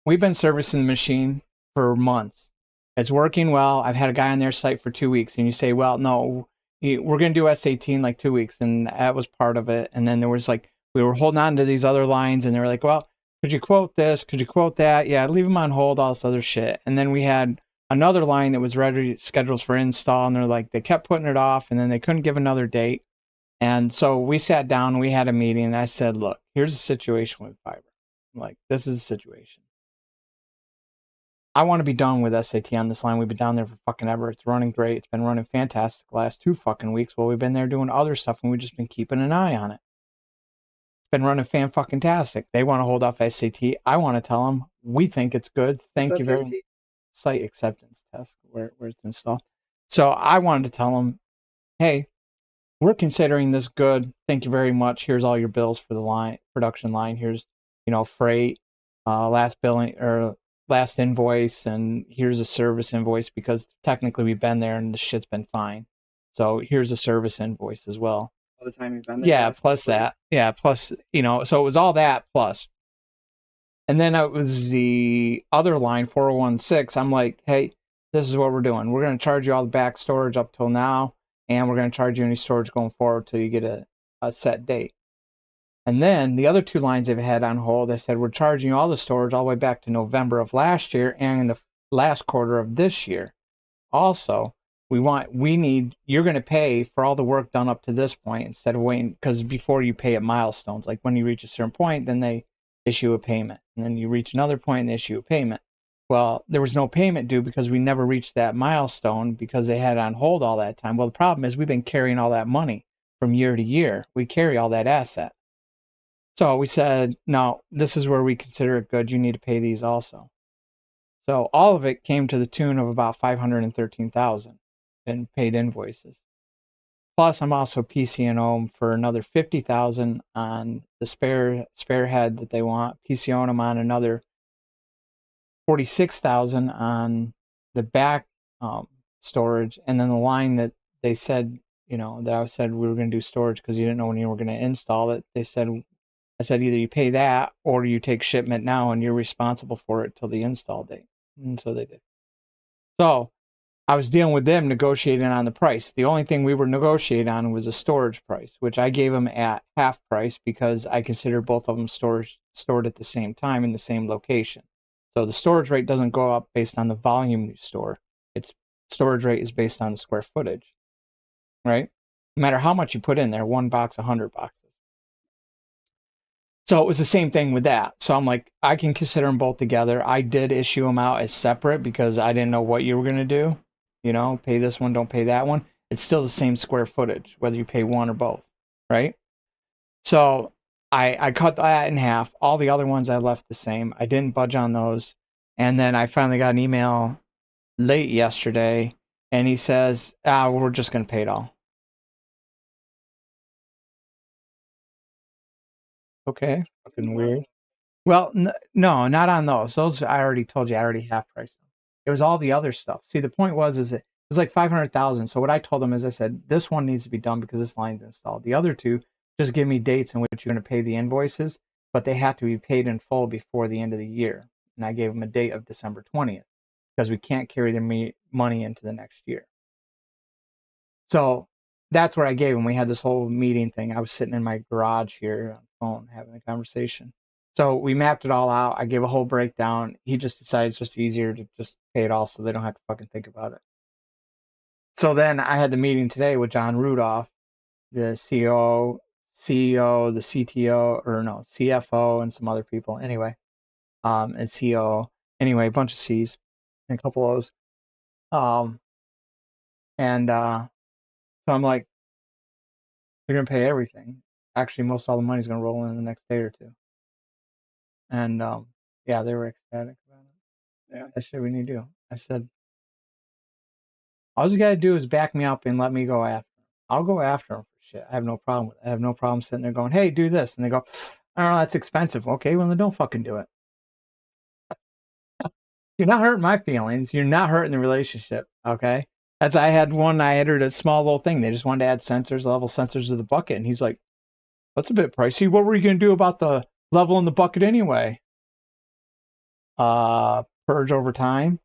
we've been servicing the machine for months. It's working well. I've had a guy on their site for 2 weeks. And you say, well, no, we're going to do SAT in like 2 weeks. And that was part of it. And then there was like, we were holding on to these other lines. And they were like, well, could you quote this? Could you quote that? Yeah, leave them on hold, all this other shit. And then we had another line that was ready, scheduled for install. And they're like, they kept putting it off. And then they couldn't give another date. And so we sat down, we had a meeting, and I said, look, here's the situation with fiber. I'm like, this is the situation. I want to be done with SAT on this line. We've been down there for fucking ever. It's running great. It's been running fantastic the last 2 fucking weeks. Well, we've been there doing other stuff, and we've just been keeping an eye on it. It's been running fan fucking tastic. They want to hold off SAT. I want to tell them we think it's good. What's Thank you very much. SAT? Site acceptance test where it's installed. So I wanted to tell them, hey, we're considering this good. Thank you very much. Here's all your bills for the line, production line. Here's, freight, last billing or last invoice, and here's a service invoice because technically we've been there and the shit's been fine. So here's a service invoice as well. All the time you've been there? Yeah, plus that. Yeah, plus, so it was all that plus. And then it was the other line, 4016. I'm like, hey, this is what we're doing. We're going to charge you all the back storage up till now, and we're going to charge you any storage going forward till you get a set date. And then the other 2 lines they've had on hold, they said, we're charging you all the storage all the way back to November of last year and in the last quarter of this year. Also, you're going to pay for all the work done up to this point instead of waiting, because before you pay at milestones, like when you reach a certain point, then they issue a payment. And then you reach another point and they issue a payment. Well, there was no payment due because we never reached that milestone because they had it on hold all that time. Well, the problem is we've been carrying all that money from year to year. We carry all that asset. So we said, no, this is where we consider it good. You need to pay these also. So all of it came to the tune of about 513,000 in paid invoices. Plus, I'm also PCing them for another 50,000 on the spare head that they want. PCing them on another 46,000 on the back storage, and then the line that they said, that I said we were going to do storage because you didn't know when you were going to install it. I said either you pay that or you take shipment now and you're responsible for it till the install date. And so they did. So I was dealing with them negotiating on the price. The only thing we were negotiating on was a storage price, which I gave them at half price because I consider both of them stored at the same time in the same location. So the storage rate doesn't go up based on the volume you store. Its storage rate is based on the square footage, right? No matter how much you put in there, 1 box, 100 boxes. So it was the same thing with that. So I'm like, I can consider them both together. I did issue them out as separate because I didn't know what you were going to do. Pay this one, don't pay that one. It's still the same square footage, whether you pay one or both, right? So I cut that in half. All the other ones I left the same. I didn't budge on those. And then I finally got an email late yesterday, and he says, we're just going to pay it all. Okay, fucking weird. Well, no, not on those. Those I already told you, I already half priced them. It was all the other stuff. See, the point was, is it was like 500,000. So what I told them is, I said, this one needs to be done because this line's installed. The other two, just give me dates in which you're going to pay the invoices, but they have to be paid in full before the end of the year. And I gave them a date of December 20th because we can't carry their money into the next year. So that's what I gave him. We had this whole meeting thing. I was sitting in my garage here on the phone having a conversation. So we mapped it all out. I gave a whole breakdown. He just decided it's just easier to just pay it all so they don't have to fucking think about it. So then I had the meeting today with John Rudolph, the CEO, the CTO, or no, CFO, and some other people. Anyway, and COO. Anyway, a bunch of C's and a couple of O's. And so I'm like, they're gonna pay everything. Actually, most all the money's gonna roll in the next day or two. And yeah, they were ecstatic about it. Yeah. I said, we need to do. I said, all you gotta do is back me up and let me go after them. I'll go after them for shit. I have no problem with it. I have no problem sitting there going, hey, do this. And they go, I don't know, that's expensive. Okay, well then don't fucking do it. You're not hurting my feelings. You're not hurting the relationship. Okay. I had a small little thing. They just wanted to add sensors, level sensors to the bucket. And he's like, that's a bit pricey. What were you going to do about the level in the bucket anyway? Purge over time,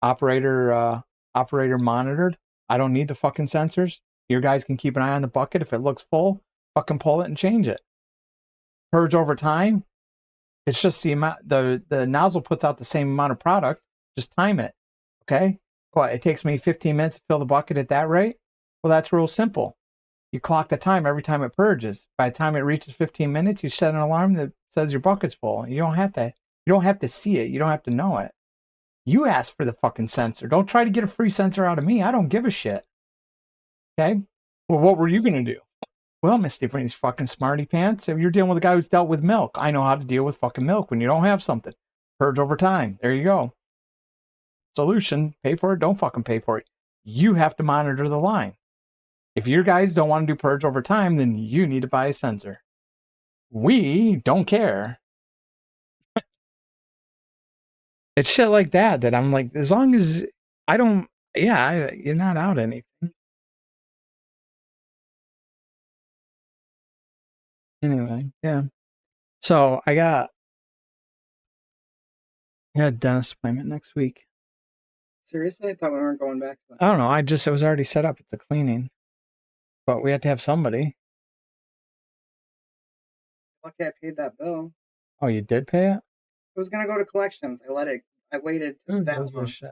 operator monitored. I don't need the fucking sensors. Your guys can keep an eye on the bucket. If it looks full, fucking pull it and change it. Purge over time. It's just the amount the nozzle puts out the same amount of product. Just time it. Okay? What, it takes me 15 minutes to fill the bucket at that rate? Well, that's real simple. You clock the time every time it purges. By the time it reaches 15 minutes, you set an alarm that says your bucket's full. You don't have to see it. You don't have to know it. You ask for the fucking sensor. Don't try to get a free sensor out of me. I don't give a shit. Okay? Well, what were you going to do? Well, Misty, for these fucking smarty pants, if you're dealing with a guy who's dealt with milk, I know how to deal with fucking milk when you don't have something. Purge over time. There you go. Solution, pay for it, don't fucking pay for it. You have to monitor the line. If your guys don't want to do purge over time, then you need to buy a sensor. We don't care. It's shit like that I'm like, as long as I don't, yeah, you're not out anything. Anyway, yeah. So I got a dentist appointment next week. Seriously? I thought we weren't going back to that. I don't know. It was already set up. It's a cleaning. But we had to have somebody. Lucky I paid that bill. Oh, you did pay it? It was gonna go to collections. I waited till that long. Shit.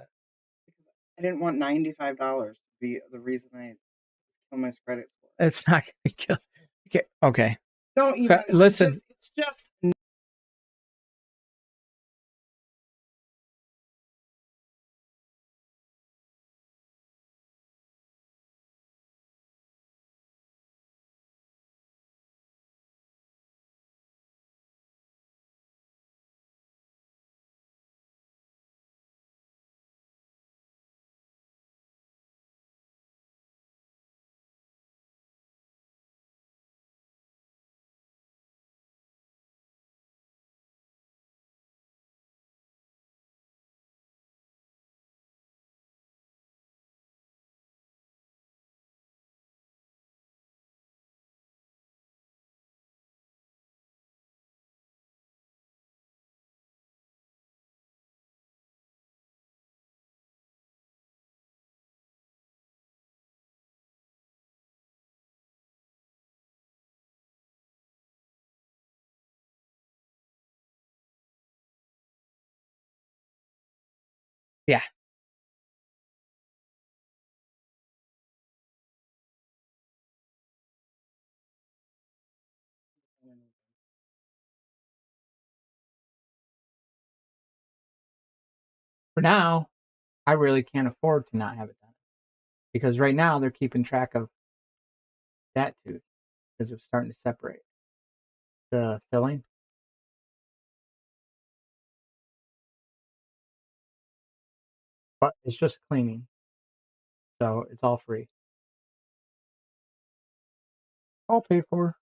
Because I didn't want $95 to be the reason I kill my credit score. It's not gonna kill. Okay. Don't even listen. It's just Yeah. For now, I really can't afford to not have it done. Because right now they're keeping track of that tooth because it's starting to separate. The filling. But it's just cleaning. So it's all free. All paid for.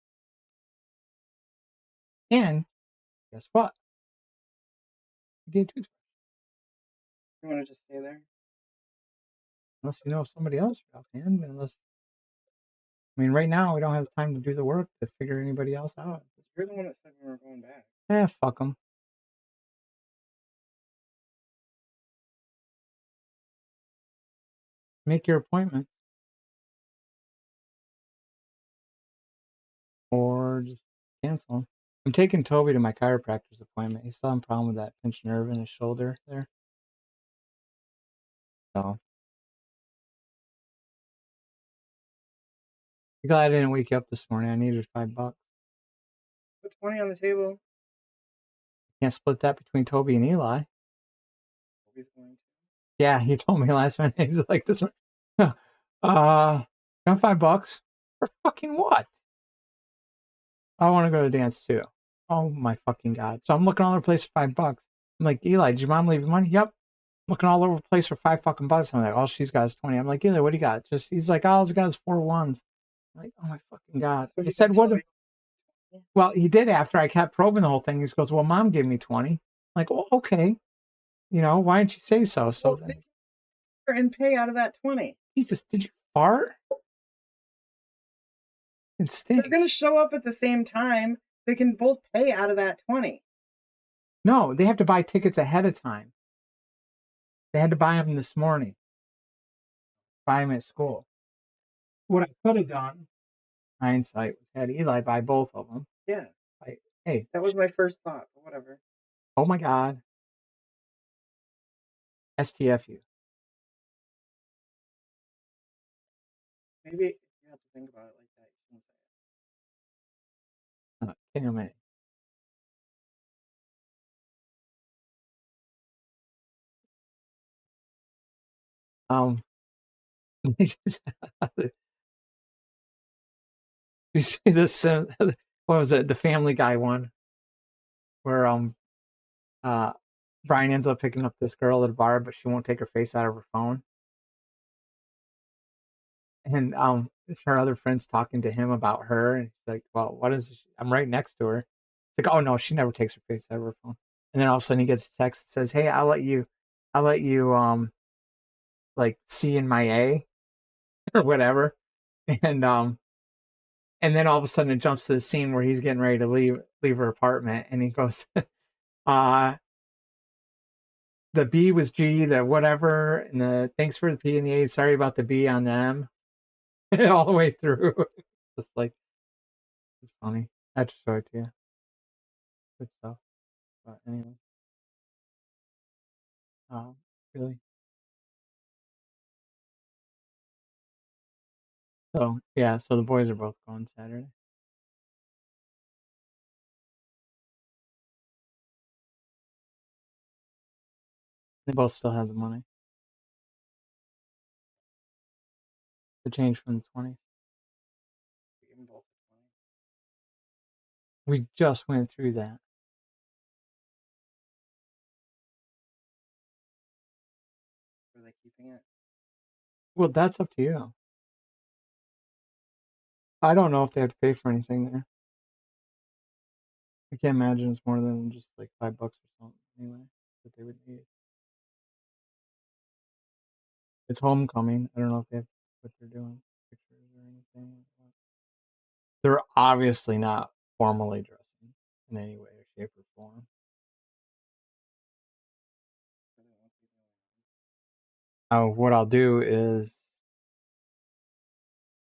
And guess what? You get a toothbrush. You want to just stay there? Unless you know somebody else offhand. Unless, I mean, right now we don't have time to do the work to figure anybody else out. You're the one that said we were going back. Fuck them. Make your appointment. Or just cancel. I'm taking Toby to my chiropractor's appointment. He's still having a problem with that pinched nerve in his shoulder there. So, I'm glad I didn't wake you up this morning. I needed $5. Put 20 on the table. Can't split that between Toby and Eli. Toby's going to. Yeah, he told me last night. He's like, this one. Got $5 for fucking what? I want to go to the dance too. Oh my fucking god! So I'm looking all over the place for $5. I'm like, Eli, did your mom leave you money? Yep. Looking all over the place for $5 fucking bucks. I'm like, all she's got is 20. I'm like, Eli, what do you got? Just he's like, all he's got is 4 ones. I'm like, oh my fucking god! So He said, what? Yeah. Well, he did after I kept probing the whole thing. He just goes, well, mom gave me 20. I'm like, oh, okay. Why didn't you say so? So Well, and pay out of that 20. Jesus, did you fart? It stinks. They're going to show up at the same time. They can both pay out of that 20. No, they have to buy tickets ahead of time. They had to buy them this morning. Buy them at school. What I could have done, hindsight, was had Eli buy both of them. Yeah. Like, hey, That was my first thought, but whatever. oh my god, STFU. Maybe you have to think about it like that. You shouldn't say Damn it. You see this? What was it? The Family Guy one, where uh, Brian ends up picking up this girl at a bar, but she won't take her face out of her phone, and her other friend's talking to him about her, and she's like, "Well, what is? I'm right next to her." It's like, "Oh no, she never takes her face out of her phone." And then all of a sudden he gets a text that says, "Hey, I'll let you like see in my A or whatever," and and then all of a sudden it jumps to the scene where he's getting ready to leave her apartment, and he goes, uh the B was G, the whatever, and the thanks for the P and the A, sorry about the B on them, all the way through. Just like, it's funny. I have to show it to you. Good stuff. But anyway, um, really. So yeah, so the boys are both going Saturday. They both still have the money. The change from the 20s. give them both the 20. We just went through that. Are they keeping it? Well, that's up to you. I don't know if they have to pay for anything there. I can't imagine it's more than just like $5 or something anyway that they would need. It's homecoming. I don't know if they have what they're doing, pictures or anything. They're obviously not formally dressing in any way or shape or form. What I'll do is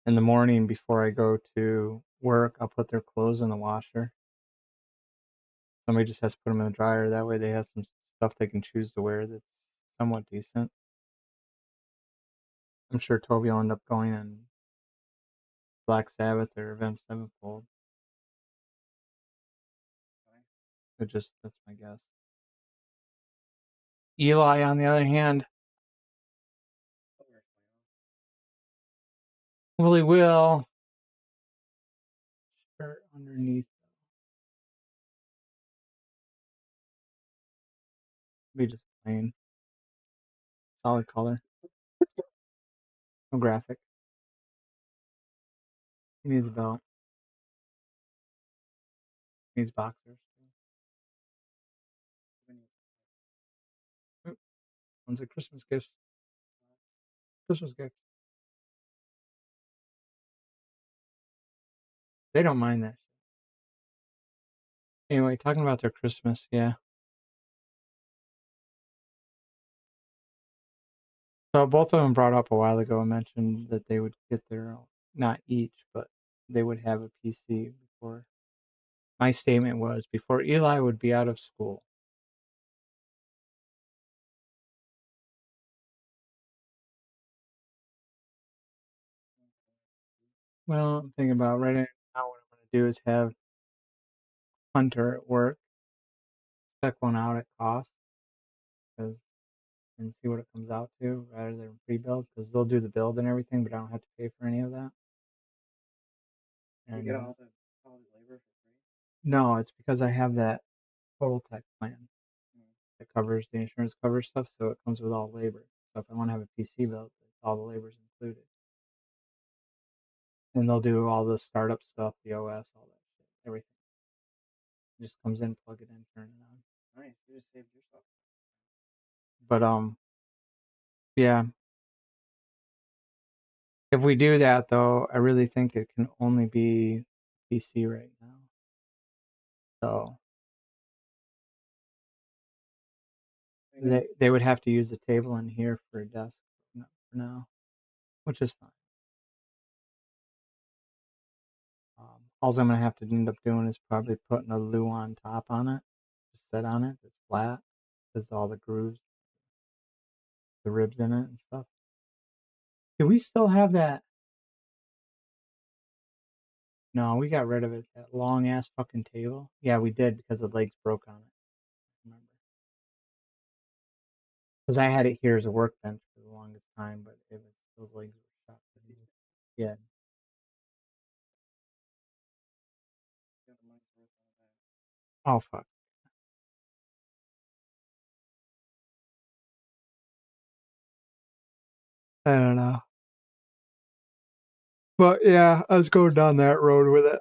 in the morning before I go to work, I'll put their clothes in the washer. Somebody just has to put them in the dryer. That way they have some stuff they can choose to wear that's somewhat decent. I'm sure Toby will end up going in Black Sabbath or Avenged Sevenfold. That's my guess. Eli, on the other hand, well, he will. Shirt underneath. Be just plain. Solid color. No graphic. He needs a belt. He needs boxers. ones are Christmas gifts. Christmas gifts. They don't mind that. Anyway, talking about their Christmas, yeah. So both of them brought up a while ago and mentioned that they would get their own, not each, but they would have a PC before. My statement was before Eli would be out of school. Well, I'm thinking about right now what I'm going to do is have Hunter at work spec one out at cost because and see what it comes out to rather than pre-build because they'll do the build and everything, but I don't have to pay for any of that. You And get all the labor for free. no, it's because I have that Total Tech plan Mm. that covers the insurance coverage stuff, so it comes with all labor. So if I want to have a PC built, all the labor's included. And they'll do all the startup stuff, the OS, all that shit, everything. It just comes in, plug it in, turn it on. Nice. You just saved yourself. But yeah. If we do that though, I really think it can only be PC right now. So they would have to use a table in here for a desk for now, which is fine. All I'm gonna have to end up doing is probably putting a loo on top on it, just set on it. It's flat, because all the grooves, the ribs in it and stuff. Do we still have that? No, we got rid of it. That long ass fucking table. Yeah, we did because the legs broke on it. Remember? Because I had it here as a workbench for the longest time, but it was those legs were shot. Yeah. Oh fuck. I don't know. But yeah, I was going down that road with it.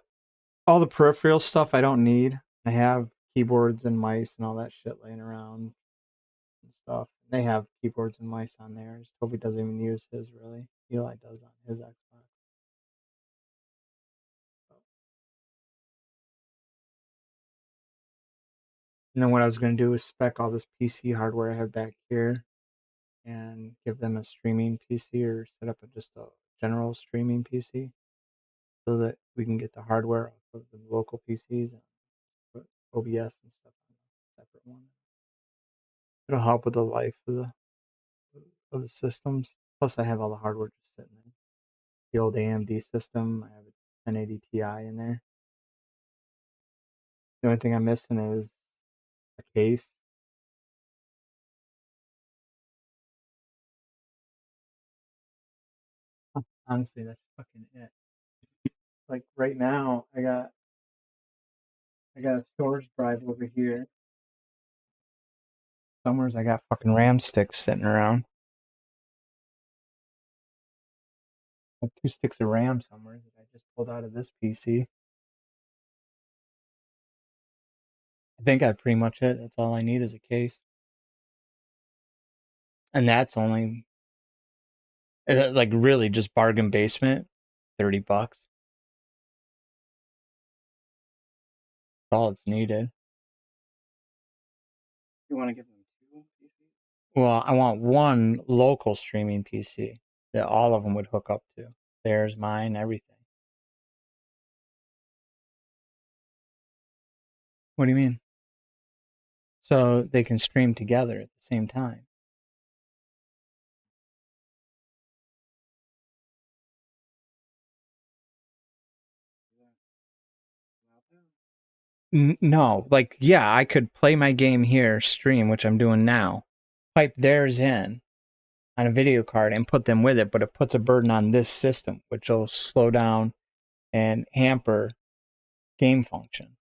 All the peripheral stuff I don't need. I have keyboards and mice and all that shit laying around and stuff. They have keyboards and mice on theirs. Toby doesn't even use his really. Eli does on his Xbox. And then what I was going to do is spec all this PC hardware I have back here and give them a streaming PC or set up just a general streaming PC so that we can get the hardware off of the local PCs and put OBS and stuff on a separate one. It'll help with the life of the systems. Plus, I have all the hardware just sitting there. The old AMD system, I have a 1080 Ti in there. The only thing I'm missing is a case. Honestly, that's fucking it. Like right now, I got a storage drive over here. Somewhere's I got fucking RAM sticks sitting around. I have 2 sticks of RAM somewhere that I just pulled out of this PC. I think I pretty much it. That's all I need is a case. And that's only like really just bargain basement, $30. That's all it's needed. You want to give them 2 PCs? Well, I want one local streaming PC that all of them would hook up to. Theirs, mine, everything. What do you mean? So they can stream together at the same time. No, like, yeah, I could play my game here, stream, which I'm doing now, pipe theirs in on a video card and put them with it, but it puts a burden on this system, which will slow down and hamper game function.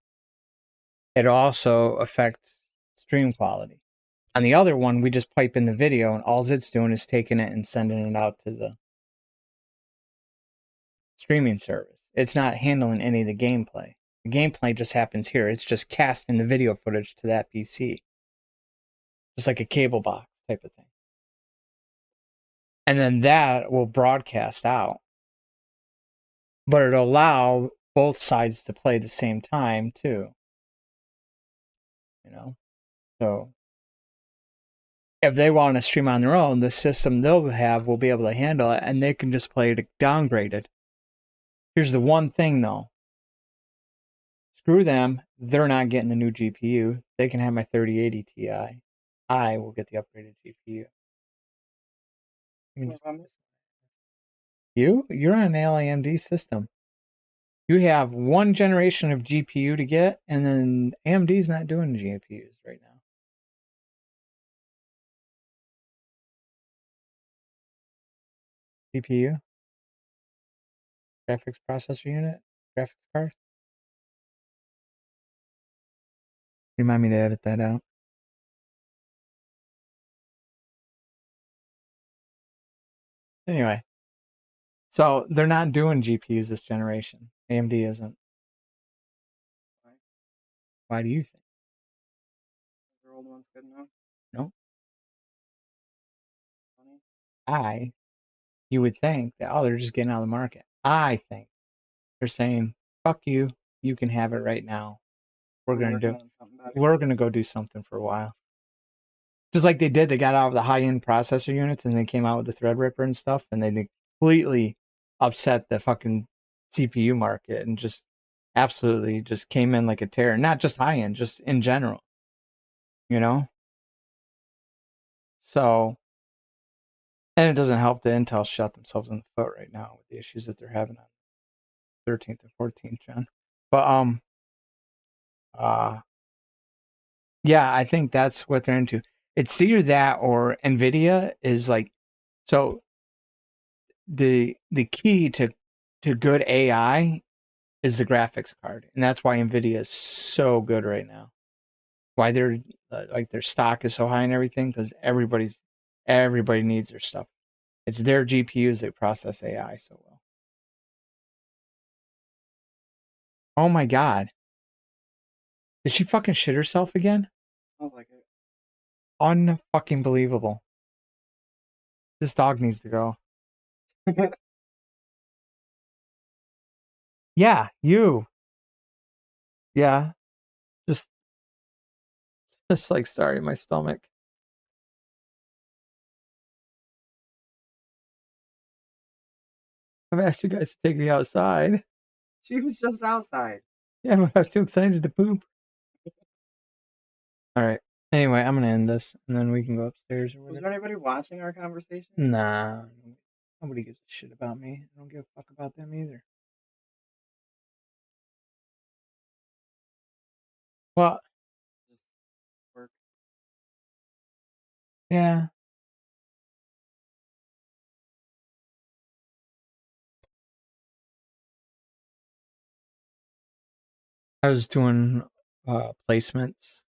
It also affects stream quality. On the other one, we just pipe in the video, and all it's doing is taking it and sending it out to the streaming service. It's not handling any of the gameplay. The gameplay just happens here. It's just casting the video footage to that PC. Just like a cable box type of thing. and then that will broadcast out. But it'll allow both sides to play at the same time too. You know, so if they want to stream on their own, the system they'll have will be able to handle it, and they can just play it downgraded. Here's the one thing though. Screw them. They're not getting a new GPU. They can have my 3080 Ti. I will get the upgraded GPU. You're on an AMD system. You have one generation of GPU to get, and then AMD's not doing GPUs right now. GPU, graphics processor unit, graphics card. Remind me to edit that out. Anyway, so they're not doing GPUs this generation. AMD isn't. Why do you think? Your old one's good enough. No. Funny. You would think that, oh, they're just getting out of the market. I think they're saying, fuck you, you can have it right now. We're gonna go do something for a while. Just like they did, they got out of the high end processor units and they came out with the Threadripper and stuff, and they completely upset the fucking CPU market and just absolutely just came in like a terror. Not just high end, just in general. You know? So, and it doesn't help that Intel shot themselves in the foot right now with the issues that they're having on 13th and 14th gen. But uh yeah, I think that's what they're into. It's either that or Nvidia is like, so the key to good AI is the graphics card, and that's why Nvidia is so good right now. Why they're like their stock is so high and everything, because everybody needs their stuff. It's their GPUs that process AI so well. Oh my god, did she fucking shit herself again? Sounds like it. Unfucking believable. This dog needs to go. Yeah, you. Yeah, just like sorry, my stomach. I've asked you guys to take me outside. She was just outside. Yeah, but I was too excited to poop. All right. Anyway, I'm gonna end this, and then we can go upstairs or Was whatever. there anybody watching our conversation? Nah, nobody gives a shit about me. I don't give a fuck about them either. Well, Just work. yeah. I was doing placements